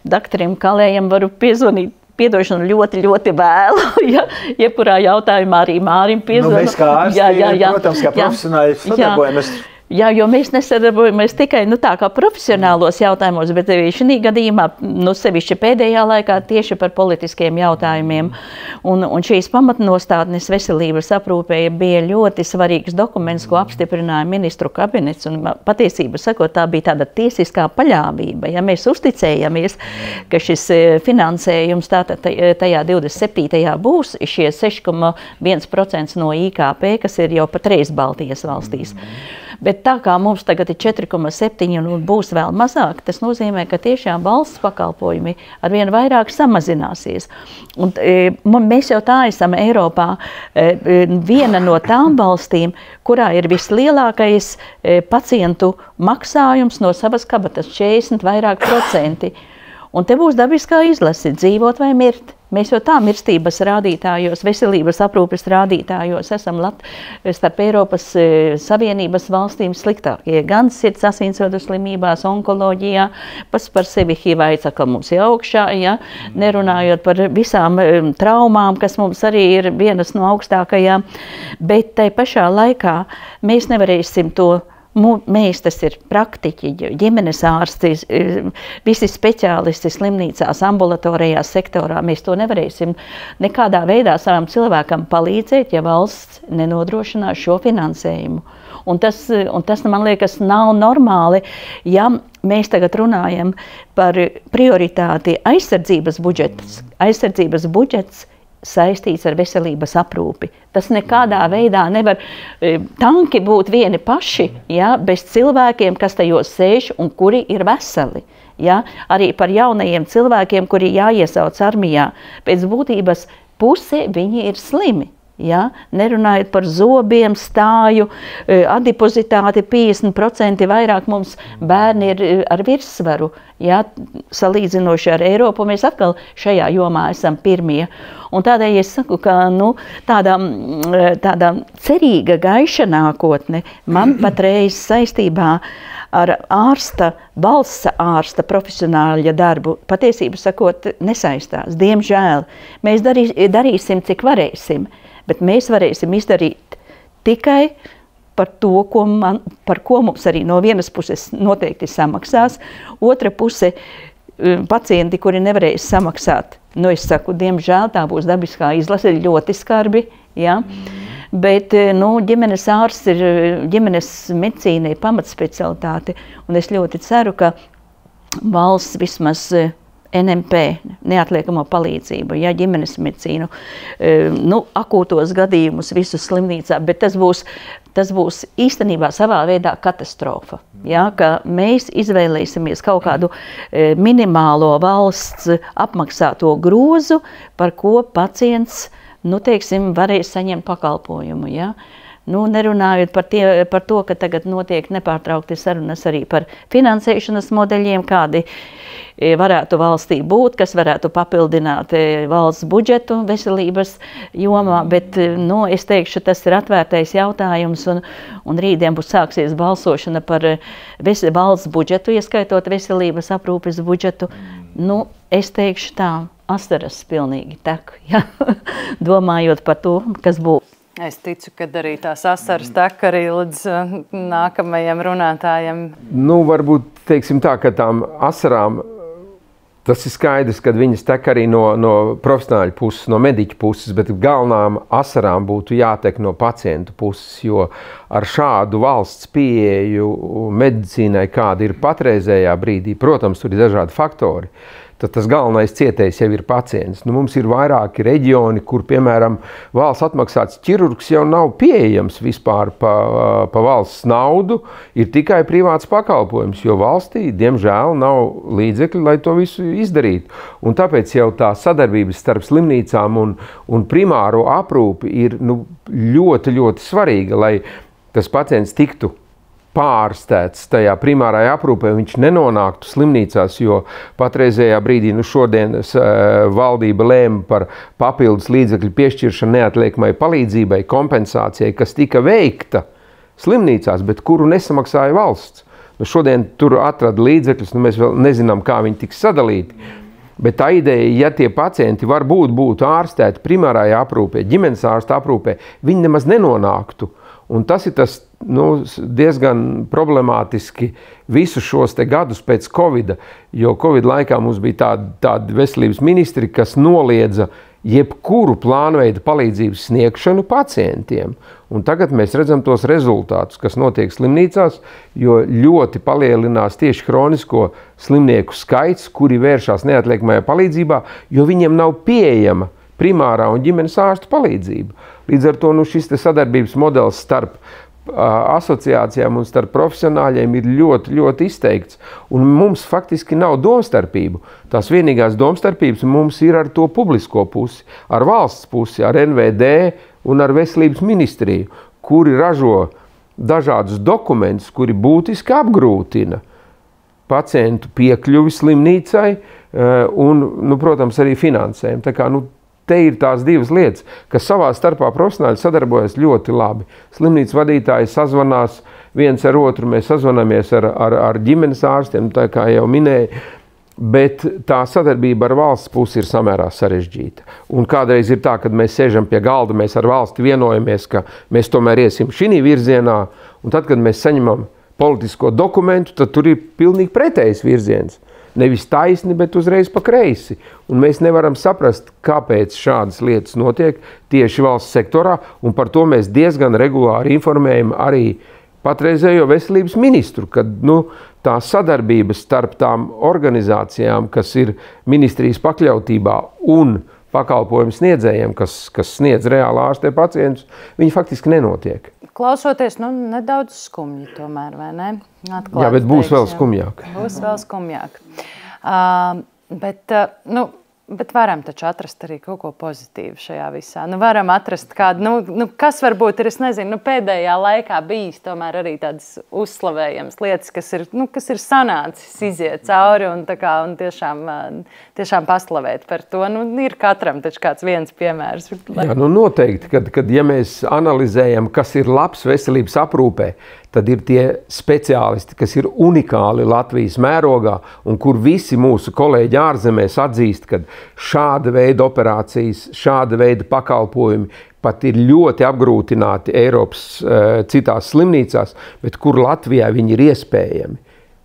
doktorim Kalējam varu piezvanīt, piedošanu ļoti, ļoti vēlu, ja jebkurā jautājumā arī Mārim piezvanu. Mēs kā ārsti, protams, kā profesionāli sadarbojamies. Jā, jo mēs nesadarbojamies tikai tā kā profesionālos jautājumos, bet šī gadījumā, sevišķi pēdējā laikā tieši par politiskiem jautājumiem. Un šīs pamatnostādnes veselības aprūpēja bija ļoti svarīgs dokuments, ko apstiprināja ministru kabinets. Un patiesība sakot, tā bija tāda tiesiskā paļāvība. Ja mēs uzticējamies, ka šis finansējums tātad tajā 27. būs šie 6,1% no IKP, kas ir jau patreiz Baltijas valstīs. Bet tā kā mums tagad ir 4,7 un būs vēl mazāk, tas nozīmē, ka tiešām valsts pakalpojumi arvien vairāk samazināsies. Un mēs jau tā esam Eiropā viena no tām valstīm, kurā ir vislielākais pacientu maksājums no savas kabatas 40% vairāk. Un te būs dabiskā izlase, dzīvot vai mirt. Mēs jau tā mirstības rādītājos, veselības aprūpes rādītājos esam starp Eiropas Savienības valstīm sliktākie. Gan sirds asinsvadu slimībās, onkoloģijā, pats par sevi HIV aizsaka mums jau augšā, ja? Nerunājot par visām traumām, kas mums arī ir vienas no augstākajām, bet tai pašā laikā mēs nevarēsim to. Mēs, tas ir praktiķi, ģimenes ārsti, visi speciālisti slimnīcās, ambulatorijās sektorā. Mēs to nevarēsim nekādā veidā savam cilvēkam palīdzēt, ja valsts nenodrošinās šo finansējumu. Un tas, man liekas, nav normāli, ja mēs tagad runājam par prioritāti aizsardzības budžets. Aizsardzības budžets saistīts ar veselības aprūpi. Tas nekādā veidā nevar tanki būt vieni paši, ja, bez cilvēkiem, kas tajos sēž un kuri ir veseli. Ja. Arī par jaunajiem cilvēkiem, kuri jāiesauc armijā. Pēc būtības puse viņi ir slimi. Ja? Nerunājot par zobiem, stāju, adipozitāti 50% vairāk mums bērni ir ar virssvaru. Ja? Salīdzinoši ar Eiropu, mēs atkal šajā jomā esam pirmie. Un tādēļ es saku, ka tāda cerīga gaiša nākotne man patreiz saistībā ar valsts ārsta profesionāļa darbu, patiesību sakot, nesaistās. Diemžēl mēs darīsim, cik varēsim. Bet mēs varēsim izdarīt tikai par to, par ko mums arī no vienas puses noteikti samaksās. Otra puse pacienti, kuri nevarēs samaksāt. Es saku, diemžēl tā būs dabiskā izlase, ļoti skarbi. Ja? Bet ģimenes ārsts ir ģimenes medicīna pamatspecialitāte. Un es ļoti ceru, ka valsts vismaz NMP, neatliekamo palīdzību, ja, ģimenes medicīnu, akūtos gadījumus visus slimnīcā, bet tas būs īstenībā savā veidā katastrofa. Ja, ka mēs izvēlēsimies kaut kādu minimālo valsts apmaksāto grozu, par ko pacients, varēs saņemt pakalpojumu. Ja. Nerunājot par to, ka tagad notiek nepārtraukti sarunas arī par finansēšanas modeļiem, kādi varētu valstī būt, kas varētu papildināt valsts budžetu veselības jomā, bet es teikšu, tas ir atvērtais jautājums un rītdien būs sāksies balsošana par valsts budžetu, ieskaitot veselības aprūpes budžetu. Es teikšu tā, asaras pilnīgi tek, ja? Domājot par to, kas būs. Es ticu, ka arī tās asaras tek arī līdz nākamajam runātājam. Varbūt teiksim tā, ka tām asarām tas ir skaidrs, ka viņas tek arī no profesionāļu puses, no mediķu puses, bet galvenām asarām būtu jātek no pacientu puses, jo ar šādu valsts pieeju medicīnai, kāda ir patreizējā brīdī, protams, tur ir dažādi faktori. Tad tas galvenais cietējs jau ir pacients. Mums ir vairāki reģioni, kur, piemēram, valsts atmaksāts ķirurgs jau nav pieejams vispār pa valsts naudu, ir tikai privāts pakalpojums, jo valstī, diemžēl, nav līdzekļi, lai to visu izdarītu. Un tāpēc jau tā sadarbības starp slimnīcām un primāro aprūpi ir ļoti, ļoti svarīga, lai tas pacients tiktu pārstēts tajā primārajā aprūpē, viņš nenonāktu slimnīcās, jo patreizējā brīdī, šodienas valdība lēma par papildus līdzekļu piešķiršanu neatliekamai palīdzībai, kompensācijai, kas tika veikta slimnīcās, bet kuru nesamaksāja valsts. Šodien tur atrada līdzekļus, mēs vēl nezinām, kā viņi tiks sadalīti. Bet tā ideja, ja tie pacienti varbūt būtu ārstēti primārajā aprūpē, ģimenes ārsta aprūpē, viņi nemaz nenonāktu. Un tas ir tas diezgan problemātiski visus šos gadus pēc Covida, jo Covid laikā mums bija tādi veselības ministri, kas noliedza jebkuru plānveida palīdzības sniegšanu pacientiem. Un tagad mēs redzam tos rezultātus, kas notiek slimnīcās, jo ļoti palielinās tieši kronisko slimnieku skaits, kuri vēršās neatliekamajā palīdzībā, jo viņiem nav pieejama primārā un ģimenes ārstu palīdzība. Līdz ar to šis sadarbības modelis starp asociācijām un starp profesionāļiem ir ļoti, ļoti izteikts. Un mums faktiski nav domstarpību. Tās vienīgās domstarpības mums ir ar to publisko pusi, ar valsts pusi, ar NVD un ar veselības ministriju, kuri ražo dažādus dokumentus, kuri būtiski apgrūtina pacientu piekļuvi slimnīcai, un, protams, arī finansējumu. Tā kā, te ir tās divas lietas, kas savā starpā profesionāli sadarbojas ļoti labi. Slimnīcas vadītāji sazvanās viens ar otru, mēs sazvanāmies ar ģimenes ārstiem, tā kā jau minēju, bet tā sadarbība ar valsts pusi ir samērā sarežģīta. Un kādreiz ir tā, kad mēs sēžam pie galda, mēs ar valsti vienojamies, ka mēs tomēr iesim šī virzienā, un tad, kad mēs saņemam politisko dokumentu, tad tur ir pilnīgi pretējs virziens. Nevis taisni, bet uzreiz pa kreisi. Un mēs nevaram saprast, kāpēc šādas lietas notiek tieši valsts sektorā, un par to mēs diezgan regulāri informējam arī patreizējo veselības ministru, kad tā sadarbība starp tām organizācijām, kas ir ministrijas pakļautībā un pakalpojumu sniedzējiem, kas sniedz reāli ārstē pacientus, viņi faktiski nenotiek. Klausoties, nedaudz skumji tomēr, vai ne? Atklāt, jā, bet būs vēl skumjāk. Būs vēl skumjāk. Bet varam taču atrast arī kaut ko pozitīvu šajā visā. Varam atrast kādu, kas varbūt ir, es nezinu, pēdējā laikā bijis tomēr arī tādas uzslavējams lietas, kas ir sanācis iziet cauri un tiešām paslavēt par to. Ir katram taču kāds viens piemērs. Jā, noteikti, kad ja mēs analizējam, kas ir labs veselības aprūpē, tad ir tie speciālisti, kas ir unikāli Latvijas mērogā un kur visi mūsu kolēģi ārzemēs atzīst, ka šāda veida operācijas, šāda veida pakalpojumi pat ir ļoti apgrūtināti Eiropas citās slimnīcās, bet kur Latvijā viņi ir iespējami.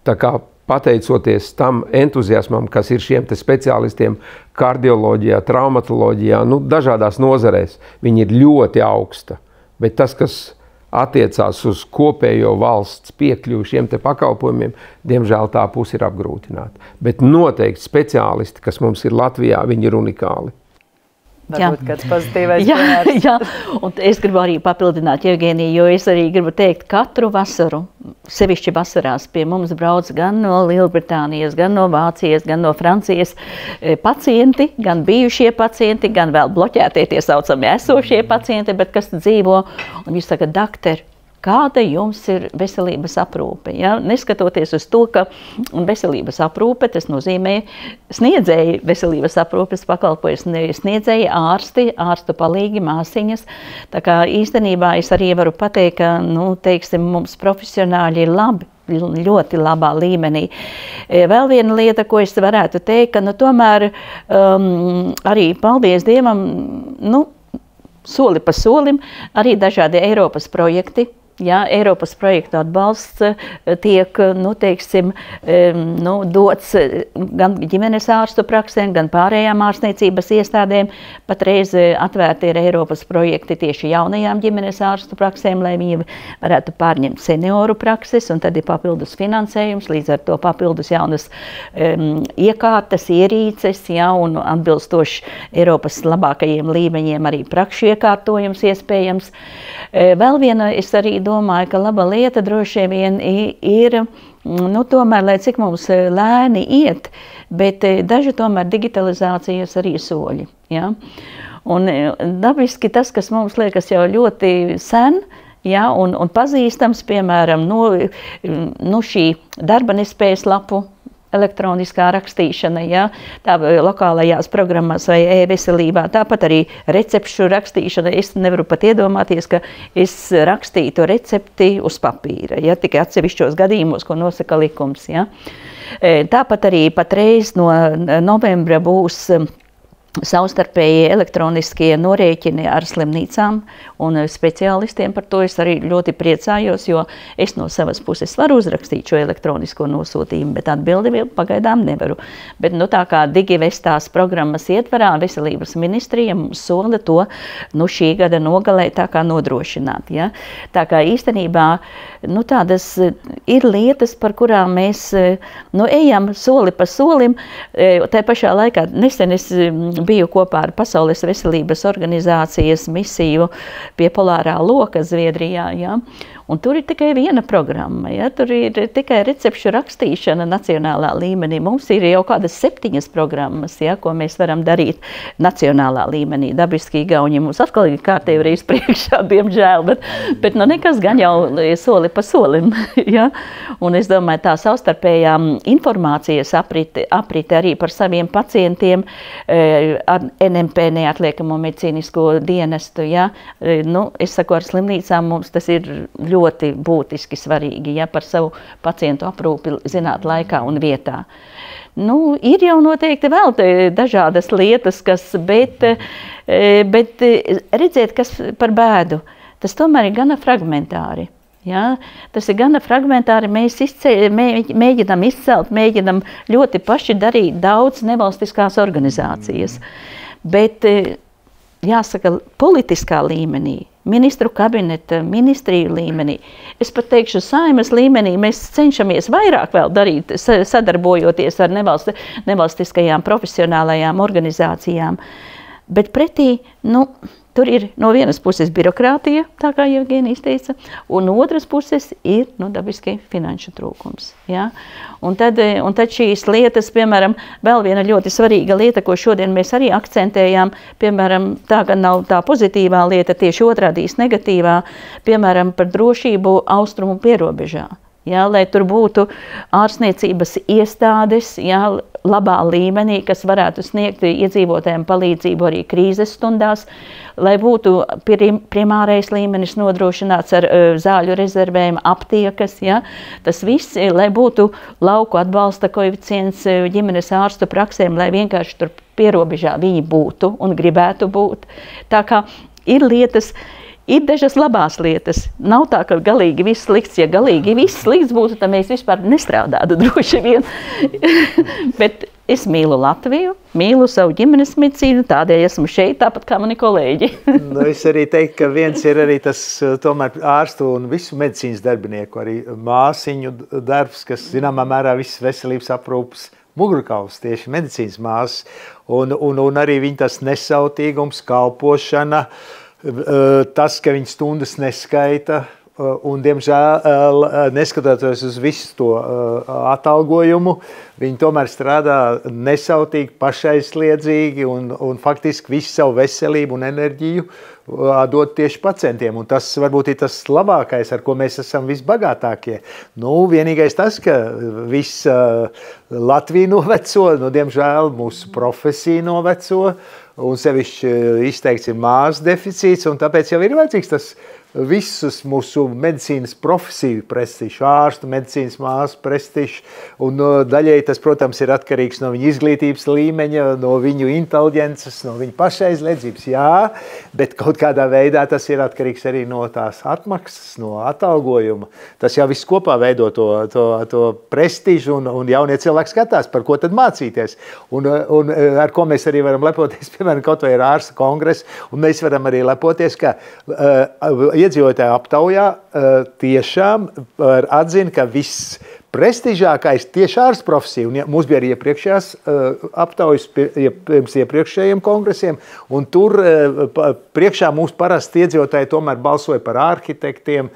Tā kā pateicoties tam entuziasmam, kas ir šiem te speciālistiem kardioloģijā, traumatoloģijā, dažādās nozarēs, viņi ir ļoti augsta. Bet tas, kas attiecās uz kopējo valsts piekļuvi šiem te pakalpojumiem, diemžēl tā puse ir apgrūtināta. Bet noteikti speciālisti, kas mums ir Latvijā, viņi ir unikāli. Varbūt kāds pozitīvais piemērs. Jā, un es gribu arī papildināt Jevgeniju, jo es arī gribu teikt, katru vasaru, sevišķi vasarās, pie mums brauc gan no Lielbritānijas, gan no Vācijas, gan no Francijas pacienti, gan bijušie pacienti, gan vēl bloķētie tie saucamie esošie pacienti, bet kas dzīvo, un viņi saka, doktor, kāda jums ir veselības aprūpe? Ja? Neskatoties uz to, ka veselības aprūpe, tas nozīmē sniedzēji veselības aprūpes pakalpojas, sniedzēji ārsti, ārstu palīgi, māsiņas. Tā kā īstenībā es arī varu pateikt, ka, teiksim, mums profesionāļi ir labi, ļoti labā līmenī. Vēl viena lieta, ko es varētu teikt, ka tomēr arī, paldies Dievam, soli pa solim, arī dažādi Eiropas projekti. Jā, Eiropas projektu atbalsts tiek, dots gan ģimenes ārstu praksēm, gan pārējām ārstniecības iestādēm. Patreiz atvērti ir Eiropas projekti tieši jaunajām ģimenes ārstu praksēm, lai viņi varētu pārņemt senioru prakses, un tad ir papildus finansējums, līdz ar to papildus jaunas iekārtas, ierīces, jā, un atbilstoši Eiropas labākajiem līmeņiem arī prakšu iekārtojums iespējams. Vēl viena, es arī domāju, ka laba lieta droši vien ir, tomēr, lai cik mums lēni iet, bet daži tomēr digitalizācijas arī soļi. Ja? Un dabiski tas, kas mums liekas jau ļoti sen, ja, un pazīstams, piemēram, šī darba nespējas lapu, elektroniskā rakstīšana, ja, tā lokālajās programmās vai e-veselībā, tāpat arī recepšu rakstīšana. Es nevaru pat iedomāties, ka es rakstītu recepti uz papīra, ja, tikai atsevišķos gadījumos, ko nosaka likums. Ja. Tāpat arī patreiz no novembra būs savstarpēji elektroniskie norēķini ar slimnīcām un speciālistiem. Par to es arī ļoti priecājos, jo es no savas puses varu uzrakstīt šo elektronisko nosūtījumu, bet atbildi vēl pagaidām nevaru. Bet tā kā Digivestās programmas ietvarā veselības ministrija mums sola to šī gada nogalē tā kā nodrošināt. Ja? Tā kā īstenībā tādas ir lietas, par kurām mēs ejam soli pa solim. Tā pašā laikā nesen es biju kopā ar Pasaules veselības organizācijas misiju pie Polārā loka Zviedrijā, ja? Un tur ir tikai viena programma, ja? Tur ir tikai recepšu rakstīšana nacionālā līmenī. Mums ir jau kādas 7 programmas, ja, ko mēs varam darīt nacionālā līmenī. Dabiski Igauņi mums atkal ir kārtēji reiz priekšā, diemžēl, bet nu nekas gan jau soli pa solim. Ja? Un es domāju, tā savstarpējā informācijas aprite arī par saviem pacientiem ar NMP neatliekamo medicīnisko dienestu. Ja? Nu, es saku, ar slimnīcām mums tas ir ļoti būtiski svarīgi, ja, par savu pacientu aprūpi zināt laikā un vietā. Nu, ir jau noteikti vēl dažādas lietas, bet redziet, kas par bēdu, tas tomēr ir gana fragmentāri. Ja? Tas ir gana fragmentāri, mēs mēģinam izcelt, mēģinam ļoti paši darīt daudz nevalstiskās organizācijas. Bet jāsaka, politiskā līmenī, ministru kabineta, ministriju līmenī, es pat teikšu, Saeimas līmenī mēs cenšamies vairāk vēl darīt, sadarbojoties ar nevalstiskajām profesionālajām organizācijām. Bet pretī, nu, tur ir no vienas puses birokrātija, tā kā Jevgenijs teica, un no otras puses ir, nu, dabiski finanšu trūkums. Ja? Un tad šīs lietas, piemēram, vēl viena ļoti svarīga lieta, ko šodien mēs arī akcentējām, piemēram, tā gan nav tā pozitīvā lieta, tieši otrādīs negatīvā, piemēram, par drošību austrumu pierobežā. Ja, lai tur būtu ārstniecības iestādes, ja, labā līmenī, kas varētu sniegt iedzīvotājiem palīdzību arī krīzes stundās, lai būtu primārais līmenis nodrošināts ar zāļu rezervēm, aptiekas, ja, tas viss, lai būtu lauku atbalsta koeficients ģimenes ārstu praksēm, lai vienkārši tur pierobežā viņi būtu un gribētu būt. Tā kā ir lietas, ir dažas labās lietas. Nav tā, ka galīgi viss slikts. Ja galīgi viss slikts būtu, tad mēs vispār nestrādātu droši vien. Bet es mīlu Latviju, mīlu savu ģimenes medicīnu, tādēļ esmu šeit, tāpat kā mani kolēģi. Nu, es arī teiktu, ka viens ir arī tas tomēr ārstu un visu medicīnas darbinieku, arī māsiņu darbs, kas zināmā mērā visas veselības aprūpas mugurkauls, tieši medicīnas māsas, un arī viņa tas nesautīgums, kalpošana, tas, ka viņi stundas neskaita un, diemžēl, neskatoties uz visu to atalgojumu, viņi tomēr strādā nesautīgi, pašaizliedzīgi un faktiski visu savu veselību un enerģiju dot tieši pacientiem. Un tas varbūt ir tas labākais, ar ko mēs esam visbagātākie. Nu, vienīgais tas, ka viss Latvija noveco, nu, diemžēl mūsu profesija noveco, un sevišķi izteikts ir māsu deficīts, un tāpēc jau ir vajadzīgs tas visus mūsu medicīnas profesiju prestižs, ārstu, medicīnas māsu prestižs, un daļēji tas, protams, ir atkarīgs no viņa izglītības līmeņa, no viņu inteliģences, no viņa pašaizliedzības, jā, bet kaut kādā veidā tas ir atkarīgs arī no tās atmaksas, no atalgojuma. Tas jau viss kopā veido to prestižu, un jaunie cilvēki skatās, par ko tad mācīties, un ar ko mēs arī varam lepoties, piemēram, kaut vai ar ārsta kongresu, un mēs varam arī lepoties, ka iedzīvotāju aptaujā tiešām atzina, ka viss prestižākais tieši ārstu profesija, un mums bija arī iepriekšējās aptaujas pirms iepriekšējiem kongresiem, un tur priekšā mūs parasti iedzīvotāji tomēr balsoja par arhitektiem,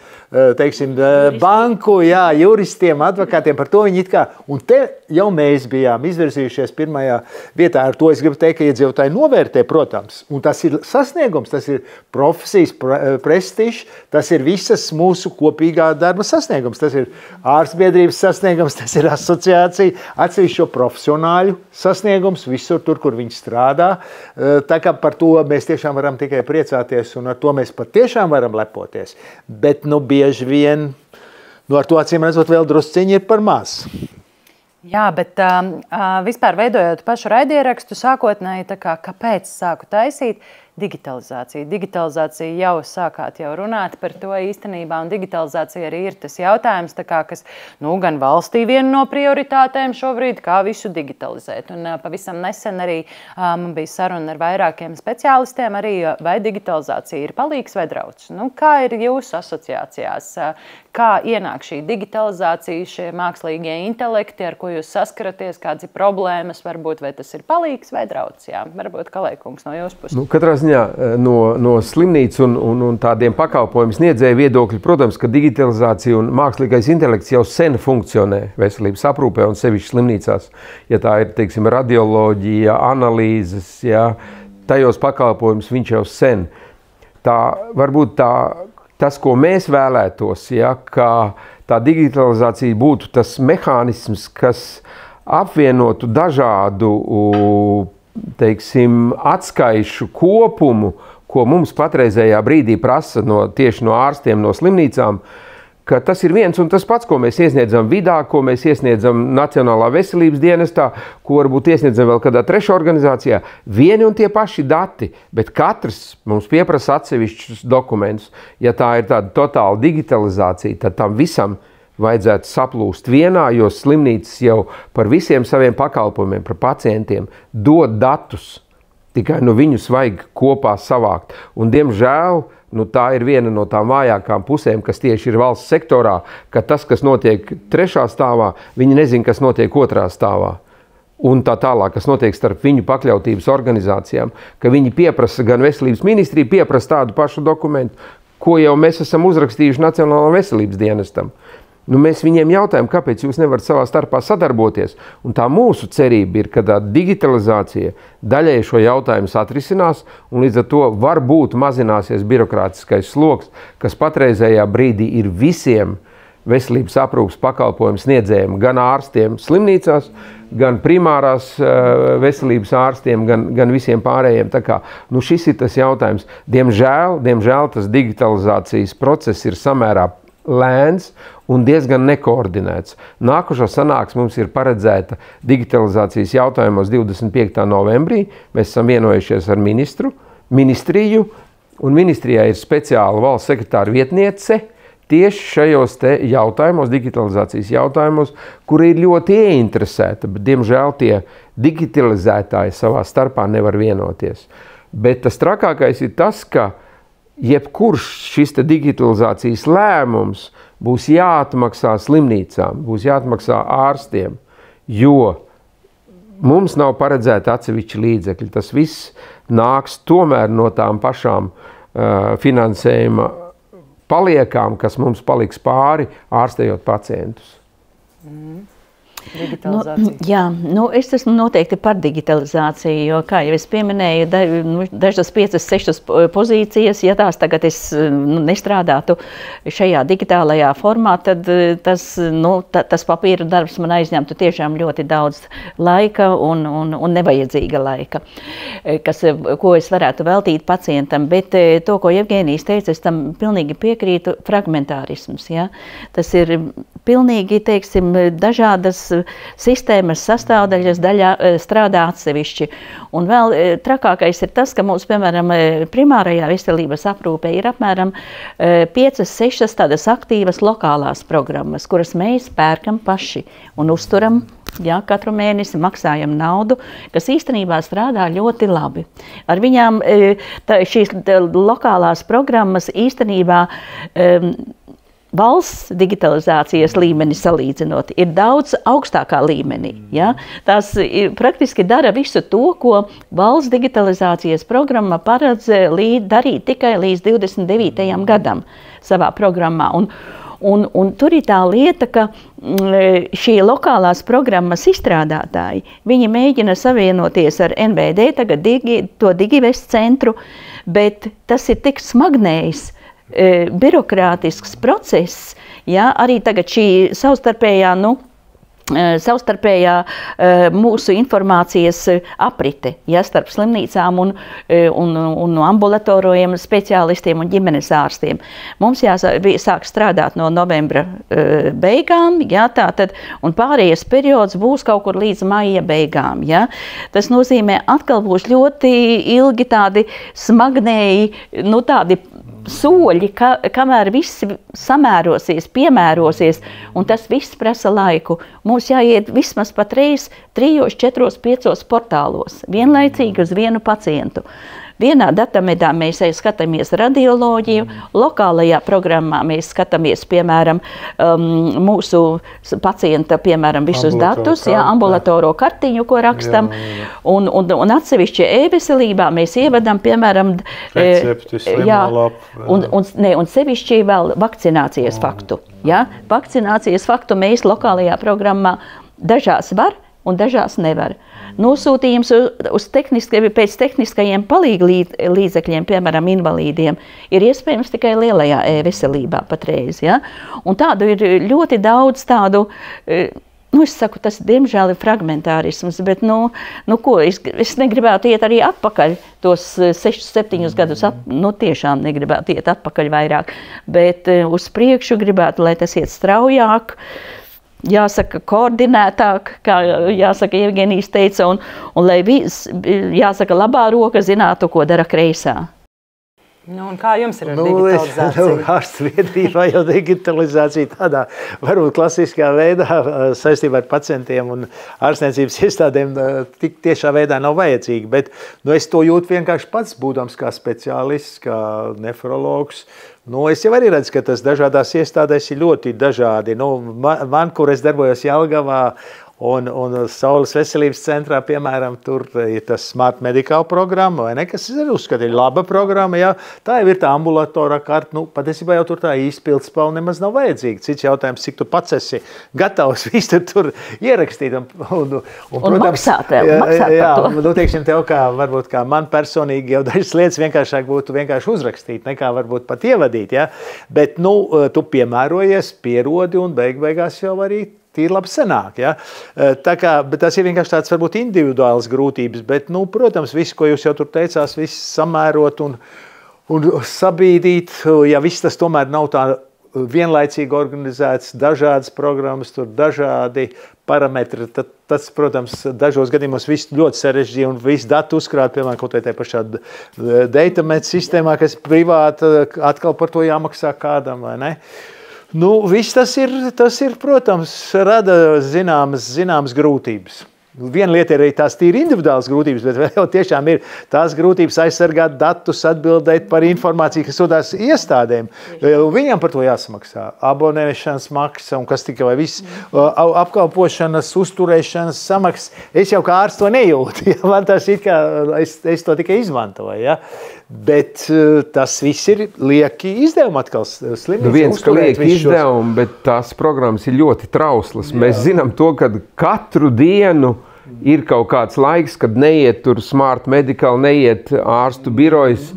teiksim, banku, jā, juristiem, advokātiem, par to viņi it kā, un te jau mēs bijām izvirzījušies pirmajā vietā, ar to es gribu teikt, ka iedzīvotāji novērtē, protams, un tas ir sasniegums, tas ir profesijas prestižs, tas ir visas mūsu kopīgā darba sasniegums, tas ir ārstbiedrības sasniegums, tas ir asociācija, atsevišķo profesionāļu sasniegums visur tur, kur viņi strādā. Tā kā par to mēs tiešām varam tikai priecāties, un ar to mēs patiešām varam lepoties. Bet, nu, bieži vien, nu, ar to acīm redzot vēl drusciņi ir par maz. Jā, bet vispār veidojot pašu raidierakstu, sākotnēji, kāpēc sāku taisīt, digitalizācija. Digitalizācija jau sākāt jau runāt par to īstenībā, un digitalizācija arī ir tas jautājums, tā kā, kas gan valstī viena no prioritātēm šobrīd, kā visu digitalizēt. Un pavisam nesen arī man bija saruna ar vairākiem speciālistiem, arī vai digitalizācija ir palīgs vai drauds. Kā ir jūsu asociācijās? Kā ienāk šī digitalizācija, šie mākslīgie intelekti, ar ko jūs saskaraties, kādas ir problēmas, varbūt vai tas ir palīgs vai drauds? Jā, varbūt Kalējkungs no jūsu puses. Katrā ziņā no slimnīcu un tādiem pakalpojumu sniedzēju viedokļu, protams, ka digitalizācija un mākslīgais intelekts jau sen funkcionē veselības aprūpē un sevišķi slimnīcās. Ja tā ir, teiksim, radioloģija, analīzes, ja, tajos pakalpojumus viņš jau sen. Varbūt tas, ko mēs vēlētos, ja, ka tā digitalizācija būtu tas mehānisms, kas apvienotu dažādu, teiksim, atskaišu kopumu, ko mums patreizējā brīdī prasa tieši no ārstiem, no slimnīcām, ka tas ir viens un tas pats, ko mēs iesniedzam vidā, ko mēs iesniedzam Nacionālā veselības dienestā, ko varbūt iesniedzam vēl kādā trešā organizācijā. Vieni un tie paši dati, bet katrs mums pieprasa atsevišķus dokumentus. Ja tā ir tāda totāla digitalizācija, tad tam visam vajadzētu saplūst vienā, jo slimnīcas jau par visiem saviem pakalpojumiem, par pacientiem dod datus. Tikai viņus vajag kopā savākt. Un, diemžēl, tā ir viena no tām vājākām pusēm, kas tieši ir valsts sektorā, ka tas, kas notiek trešā stāvā, viņi nezin, kas notiek otrā stāvā. Un tā tālāk, kas notiek starp viņu pakļautības organizācijām, ka viņi pieprasa, gan veselības ministrija pieprasa tādu pašu dokumentu, ko jau mēs esam uzrakstījuši Nacionālajam veselības dienestam. Mēs viņiem jautājam, kāpēc jūs nevarat savā starpā sadarboties. Un tā mūsu cerība ir, ka tā digitalizācija daļai šo jautājumu atrisinās, un līdz ar to varbūt mazināsies birokrātiskais sloks, kas patreizējā brīdī ir visiem veselības aprūpes pakalpojumu sniedzējiem, gan ārstiem slimnīcās, gan primārās veselības ārstiem, gan visiem pārējiem. Tā kā, šis ir tas jautājums. Diemžēl tas digitalizācijas process ir samērā lēns un diezgan nekoordinēts. Nākošā sanāksme mums ir paredzēta digitalizācijas jautājumos 25. novembrī. Mēs esam vienojušies ar ministriju, un ministrijā ir speciāla valsts sekretāra vietniece tieši šajos te jautājumos, digitalizācijas jautājumos, kuri ir ļoti ieinteresēti, bet diemžēl tie digitalizētāji savā starpā nevar vienoties. Bet tas trakākais ir tas, ka jebkurš šis digitalizācijas lēmums būs jāatmaksā slimnīcām, būs jāatmaksā ārstiem, jo mums nav paredzēta atsevišķi līdzekļi. Tas viss nāks tomēr no tām pašām finansējuma paliekām, kas mums paliks pāri, ārstējot pacientus. Jā, es esmu noteikti par digitalizāciju, jo, kā jau es pieminēju, dažas 5-6 pozīcijas, ja tās tagad es nestrādātu šajā digitālajā formā, tad tas papīra darbs man aizņemtu tiešām ļoti daudz laika un nevajadzīga laika, ko es varētu veltīt pacientam. Bet to, ko Jevgenijs teica, es tam pilnīgi piekrītu, fragmentārisms. Ja? Tas ir pilnīgi, teiksim, dažādas sistēmas sastāvdaļas strādā atsevišķi. Un vēl trakākais ir tas, ka mums, piemēram, primārajā veselības aprūpē ir apmēram 5-6 tādas aktīvas lokālās programmas, kuras mēs pērkam paši un uzturam. Jā, katru mēnesi maksājam naudu, kas īstenībā strādā ļoti labi. Ar viņām šīs lokālās programmas īstenībā valsts digitalizācijas līmeni salīdzinot, ir daudz augstākā līmenī. Ja? Tās praktiski dara visu to, ko valsts digitalizācijas programma paredz darīt tikai līdz 29. gadam savā programmā. Un tur ir tā lieta, ka šie lokālās programmas izstrādātāji, viņi mēģina savienoties ar NVD, tagad to Digivest centru, bet tas ir tik smagnējs, birokrātisks process, ja, arī tagad šī savstarpējā savstarpējā mūsu informācijas aprite, ja, starp slimnīcām un ambulatoriem speciālistiem un ģimenes ārstiem. Mums sāk strādāt no novembra beigām, ja, tātad, un pārējais periods būs kaut kur līdz maija beigām. Ja. Tas nozīmē, atkal būs ļoti ilgi tādi smagnēji, nu tādi soļi, kamēr visi samērosies, piemērosies, un tas viss prasa laiku. Mums jāiet vismaz patreiz 3, 4, 5 portālos, vienlaicīgi uz vienu pacientu. Vienā datamedā mēs skatāmies radioloģiju, lokālajā programmā mēs skatāmies, piemēram, mūsu pacienta, piemēram, visus datus, ambulatoro kartiņu, ko rakstam, un atsevišķi e-veselībā mēs ievadam, piemēram, recepti, slimolapu, un sevišķi vēl vakcinācijas faktu. Ja? Vakcinācijas faktu mēs lokālajā programmā dažās var un dažās nevar. Nosūtījums pēc tehniskajiem palīglīdzekļiem, piemēram, invalīdiem, ir iespējams tikai lielajā e-veselībā patreiz. Ja? Un tādu ir ļoti daudz tādu, es saku, tas diemžēl ir fragmentārisms, bet es negribētu iet arī atpakaļ tos 6, 7 gadus, tiešām negribētu iet atpakaļ vairāk, bet uz priekšu gribētu, lai tas iet straujāk, jāsaka, koordinētāk, kā jāsaka, Evgenijs teica, un lai jāsaka, labā roka zinātu, ko dara kreisā. Un kā jums ir ar digitalizāciju? Ārstbiedrībā jau digitalizācija tādā, varbūt klasiskā veidā saistībā ar pacientiem un ārstniecības iestādēm tik tiešā veidā nav vajadzīga, bet es to jūtu vienkārši pats, būdams kā speciālists, kā nefrologs. Es jau arī redzu, ka tas dažādās iestādēs ir ļoti dažādi. Man, kur es darbojos Jelgavā un Saules veselības centrā, piemēram, tur ir tas Smart Medical programma, vai ne, kas ir uzskatīt laba programma, jā. Tā jau ir tā ambulatorā karta, patiesībā jau tur tā izpildspalva nemaz nav vajadzīga. Cits jautājums, cik tu pats esi gatavs visu tur ierakstīt. Un maksāt par to. Teiksim, tev varbūt kā man personīgi jau dažas lietas vienkāršāk būtu vienkārši uzrakstīt, nekā varbūt pat ievadīt, jā. Bet, tu piemērojies, pierodi un beigās jau arī tīri labi sanāk, ja? Bet tas ir vienkārši tāds varbūt individuāls grūtības, bet, protams, viss, ko jūs jau tur teicās, viss samērot un sabīdīt, ja viss tas tomēr nav tā vienlaicīgi organizēts, dažādas programmas, tur dažādi parametri, tad tas, protams, dažos gadījumos viss ļoti sarežģīja un viss datu uzkrāt, piemēram, kaut vai pašā datamet sistēmā, kas privāta, atkal par to jāmaksā kādam, vai ne? Viss tas ir, protams, rada zināmas grūtības. Viena lieta ir arī tās tīri individuālas grūtības, bet vēl jau tiešām ir tās grūtības aizsargāt datus, atbildēt par informāciju, kas sūtās iestādēm. Viņam par to jāsamaksā. Abonēšanas maksa un kas tikai vai viss, apkalpošanas, uzturēšanas samaksas. Es jau kā ārsts to nejūtu. Ja? Man tas ir kā, es to tikai izmantoju. Ja? Bet tas viss ir lieki izdevumi atkal slimnīca. Viens, ka lieki izdevumi, bet tās programmas ir ļoti trauslas. Jā. Mēs zinām to, ka katru dienu ir kaut kāds laiks, kad neiet tur Smart Medical, neiet ārstu birojas,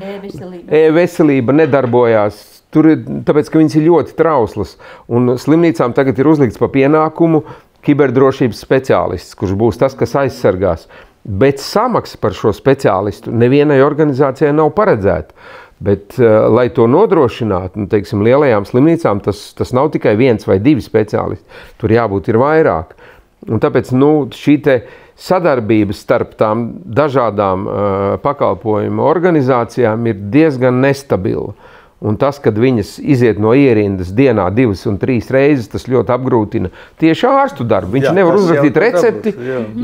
e-veselība nedarbojās. Tur ir, tāpēc, ka viņas ir ļoti trauslas. Un slimnīcām tagad ir uzlikts pa pienākumu kiberdrošības speciālists, kurš būs tas, kas aizsargās. Bet samaksa par šo speciālistu nevienai organizācijai nav paredzēta. Bet, lai to nodrošinātu, teiksim, lielajām slimnīcām, tas nav tikai 1 vai 2 speciālisti. Tur jābūt ir vairāk. Un tāpēc šī te sadarbība starp tām dažādām pakalpojumu organizācijām ir diezgan nestabila. Un tas, kad viņas iziet no ierindas dienā 2 un 3 reizes, tas ļoti apgrūtina tieši ārstu darbu. Viņš nevar uzrakstīt recepti,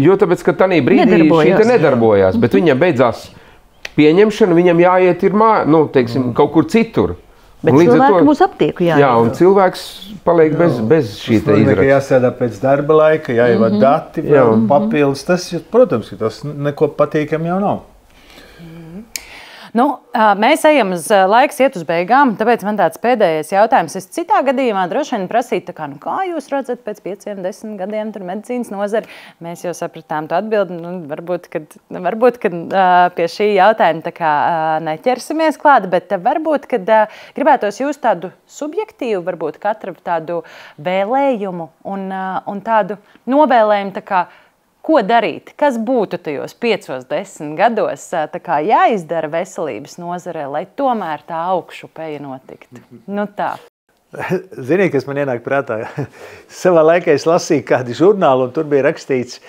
jo tāpēc, ka tanī brīdī šī te nedarbojās. Bet viņam beidzās pieņemšana, viņam jāiet ir kaut kur citur. Bet cilvēki mūs aptieku jāiet. Jā, un cilvēks paliek bez šī te izraksta. Jāsēdā pēc darba laika, jāievad dati, papildus. Tas, protams, tas neko patīkam jau nav. Mēs ejam uz laiks iet uz beigām, tāpēc man tāds pēdējais jautājums. Es citā gadījumā droši vien prasītu, kā jūs redzat pēc 5-10 gadiem tur medicīnas nozari? Mēs jau sapratām to atbildi. Varbūt, kad pie šī jautājuma neķersimies klāt, bet varbūt, kad gribētos jūs tādu subjektīvu, varbūt katra tādu vēlējumu un tādu novēlējumu, ko darīt? Kas būtu tajos 5-10 gados jāizdara veselības nozarē, lai tomēr tā augšupeja notiktu? Tā. Ziniet, kas man ienāk prātā? Savā laikā es lasīju kādu žurnālu, un tur bija rakstīts,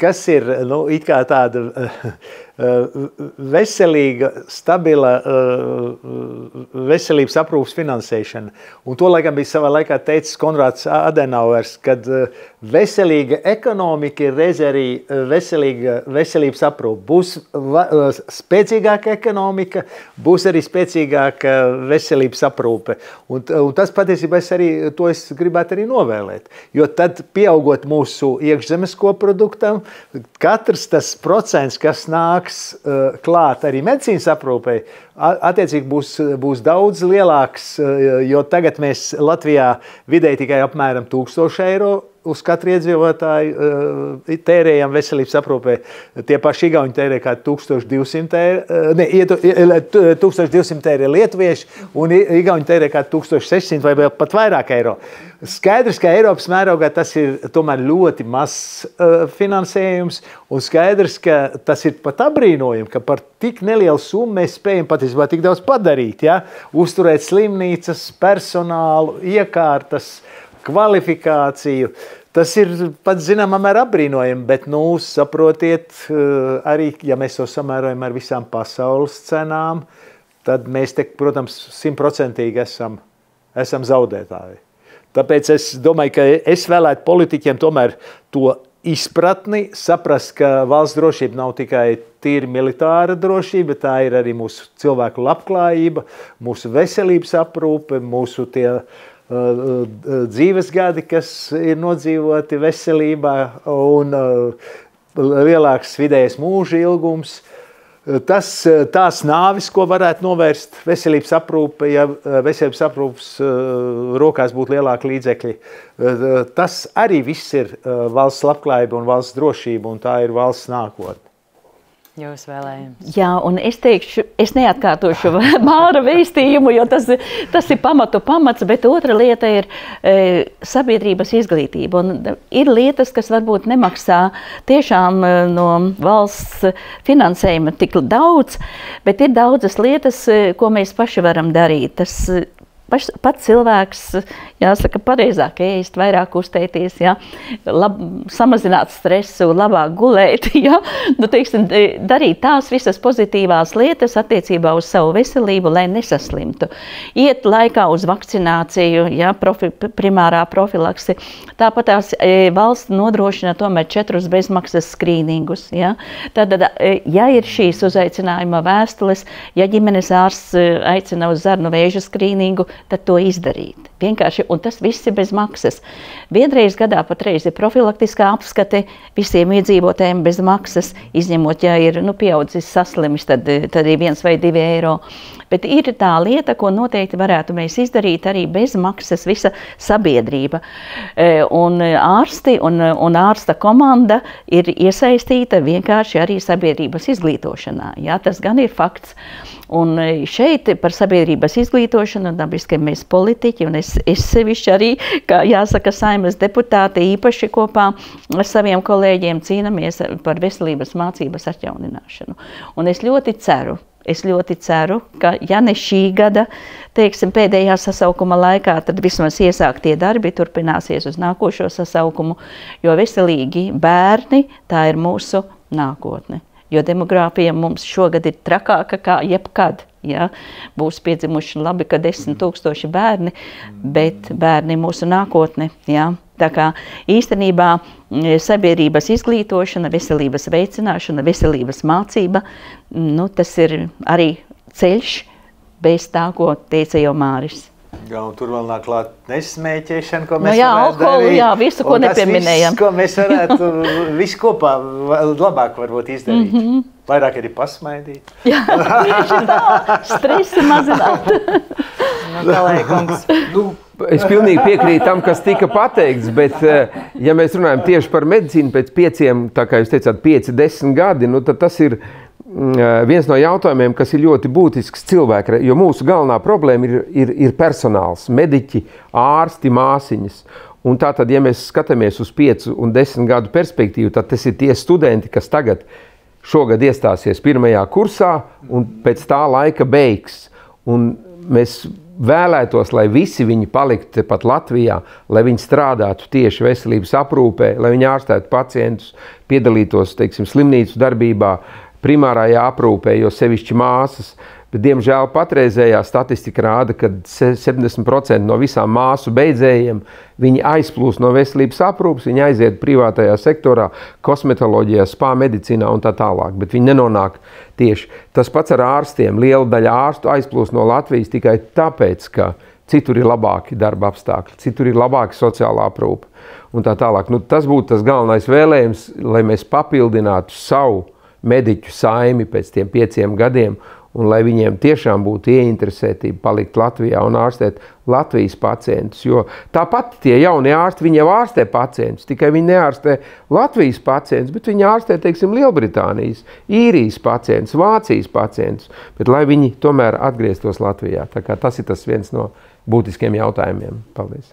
kas ir it kā tāda veselīga, stabila veselības aprūpas finansēšana. Un to laikam bija savā laikā teicis Konrāds Adenauers, kad veselīga ekonomika ir reiz arī veselīga veselības aprūpa. Būs spēcīgāka ekonomika, būs arī spēcīgāka veselības aprūpe. Un tas patiesībā es gribētu arī novēlēt. Jo tad, pieaugot mūsu iekšzemes koproduktam, katrs tas procents, kas nāks klāt arī medicīnas aprūpei, attiecīgi būs daudz lielāks, jo tagad mēs Latvijā vidēji tikai apmēram 1000 eiro uz katru iedzīvotāju tērējam veselības aprūpē. Tie paši igauņi tērē kā 1200 eiro lietuvieši, un igauņi tērē kā 1600 vai vēl pat vairāk eiro. Skaidrs, ka Eiropas mērogā tas ir tomēr ļoti mazs finansējums, un skaidrs, ka tas ir pat apbrīnojami, ka par tik nelielu summu mēs spējam patiesībā tik daudz padarīt, ja? Uzturēt slimnīcas, personālu, iekārtas, kvalifikāciju. Tas ir pat zināmā mērā apbrīnojami, bet, saprotiet, arī, ja mēs to samērojam ar visām pasaules cenām, tad mēs te, protams, 100% esam zaudētāji. Tāpēc es domāju, ka es vēlētu politiķiem tomēr to izpratni, saprast, ka valsts drošība nav tikai tīri militāra drošība, tā ir arī mūsu cilvēku labklājība, mūsu veselības aprūpe, mūsu tie dzīves gadi, kas ir nodzīvoti veselībā, un lielāks vidējais mūža ilgums. Tās nāvis, ko varētu novērst veselības aprūpe, ja veselības aprūpes rokās būtu lielāki līdzekļi, tas arī viss ir valsts labklājība un valsts drošība, un tā ir valsts nākotne. Jūs vēlējums. Jā, un es teikšu, es neatkārtošu Māra vēstījumu, jo tas ir pamats, bet otra lieta ir sabiedrības izglītība. Un ir lietas, kas varbūt nemaksā tiešām no valsts finansējuma tik daudz, bet ir daudzas lietas, ko mēs paši varam darīt. Tas pats cilvēks, jāsaka, pareizāk ēst, vairāk uzteities, ja? Samazināt stresu, labāk gulēt, ja? Darīt tās visas pozitīvās lietas attiecībā uz savu veselību, lai nesaslimtu. Iet laikā uz vakcināciju, ja? Primārā profilaksi. Tāpat tās valsts nodrošina tomēr 4 bezmaksas skrīningus. Ja? Tad, ja ir šīs uzaicinājuma vēstules, ja ģimenes ārsts aicina uz zarnu vēža skrīningu, tad to izdarīt. Vienkārši, un tas viss ir bez maksas. Vienreiz gadā patreiz ir profilaktiskā apskate visiem iedzīvotājiem bez maksas, izņemot, ja ir pieaudzis saslimis, tad ir 1 vai 2 eiro. Bet ir tā lieta, ko noteikti varētu mēs izdarīt arī bez maksas visa sabiedrība. Un ārsti un ārsta komanda ir iesaistīta vienkārši arī sabiedrības izglītošanā. Jā, tas gan ir fakts. Un šeit par sabiedrības izglītošanu, dabiski mēs politiķi, un es sevišķi arī, kā jāsaka, Saeimas deputāti īpaši kopā ar saviem kolēģiem cīnamies par veselības mācības atjaunināšanu. Un es ļoti ceru, ka ja ne šī gada, teiksim, pēdējā sasaukuma laikā, tad vismaz iesāktie darbi turpināsies uz nākošo sasaukumu, jo veselīgi bērni, tā ir mūsu nākotne. Jo demogrāfija mums šogad ir trakāka kā jebkad. Ja? Būs piedzimuši labi, ka 10 000 bērni, bet bērni mūsu nākotne. Ja? Tā kā īstenībā sabiedrības izglītošana, veselības veicināšana, veselības mācība, tas ir arī ceļš bez tā, ko teica jau Māris. Jā, un tur vēl nāk klāt nesmēķēšana, ko mēs Nu jā, varētu alkoholu, darīt. jā, visu, ko Un tas nepieminējam. Viss, ko mēs varētu visu kopā labāk varbūt izdarīt. Vairāk arī pasmaidīt. Jā, tieši tā, stresi mazināt. Nu, kolēģis. Nu, es pilnīgi piekrītu tam, kas tika pateikts, bet, ja mēs runājam tieši par medicīnu pēc 5, tā kā jūs teicāt, 5-10 gadi, nu, tad tas ir viens no jautājumiem, kas ir ļoti būtisks cilvēku, jo mūsu galvenā problēma ir personāls, mediķi, ārsti, māsiņas. Un tātad, ja mēs skatāmies uz 5 un 10 gadu perspektīvu, tad tas ir tie studenti, kas tagad šogad iestāsies 1. kursā un pēc tā laika beigs. Un mēs vēlētos, lai visi viņi paliktu tepat Latvijā, lai viņi strādātu tieši veselības aprūpē, lai viņi ārstētu pacientus, piedalītos, teiksim, slimnīcu darbībā, primārajā aprūpē, jo sevišķi māsas. Bet, diemžēl, patreizējā statistika rāda, ka 70% no visām māsu beidzējiem viņi aizplūst no veselības aprūpes, viņi aiziet privātajā sektorā, kosmetoloģijā, spā medicīnā un tā tālāk, bet viņi nenonāk tieši. Tas pats ar ārstiem. Liela daļa ārstu aizplūst no Latvijas tikai tāpēc, ka citur ir labāki darba apstākļi, citur ir labāki sociālā aprūpe un tā tālāk. Nu, tas būtu tas galvenais vēlējums, lai mēs papildinātu savu mediķu saimi pēc tiem 5 gadiem, un lai viņiem tiešām būtu ieinteresētība palikt Latvijā un ārstēt Latvijas pacientus. Jo tāpat tie jaunie ārsti, viņi jau ārstē pacientus, tikai viņi neārstē Latvijas pacientus, bet viņi ārstē, teiksim, Lielbritānijas, Īrijas pacientus, Vācijas pacientus, bet lai viņi tomēr atgrieztos Latvijā. Tā kā tas ir tas viens no būtiskiem jautājumiem. Paldies!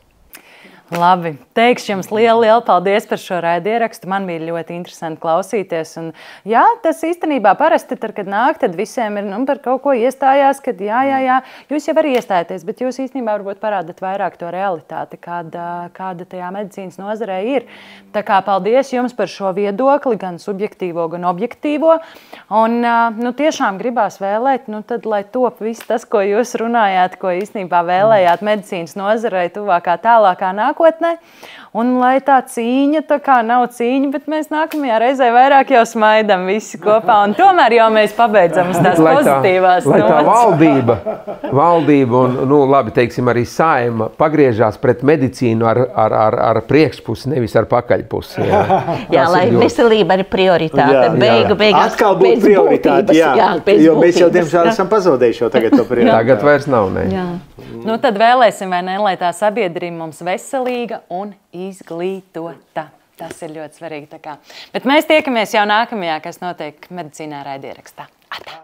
Labi, teikšu jums lielu paldies par šo raidierakstu. Man bija ļoti interesanti klausīties. Un, jā, tas īstenībā parasti, kad nāk, tad visiem ir par kaut ko iestājās, kad jā, jūs jau arī iestājaties, bet jūs īstenībā varbūt parādat vairāk to realitāti, kāda tajā medicīnas nozarē ir. Tā kā paldies jums par šo viedokli, gan subjektīvo, gan objektīvo. Un nu, tiešām gribās vēlēt, nu, tad, lai top viss tas, ko jūs runājāt, ko īstenībā vēlējāt medicīnas nozarei tuvākā tālākā nākotnē. Un lai tā cīņa, tā kā nav cīņa, bet mēs nākamajā reizē vairāk jau smaidam visi kopā. Un tomēr jau mēs pabeidzam uz tās pozitīvās nots. Lai tā valdība un, nu, labi, teiksim, arī Saeima pagriežās pret medicīnu ar priekšpusi, nevis ar pakaļpusi. Jā, lai veselība ir prioritāte. Beigās atkal būtu prioritāte, jo mēs jau, diemžēl, esam pazaudējuši jau tagad to prioritāti. Tagad vairs nav, ne. Jā. Nu, tad vēlēsim, vai ne, lai tā sabiedrība mums veselīga un izglītota. Tas ir ļoti svarīgi. Bet mēs tiekamies jau nākamajā, kas notiek medicīnā raidierakstā. Atā!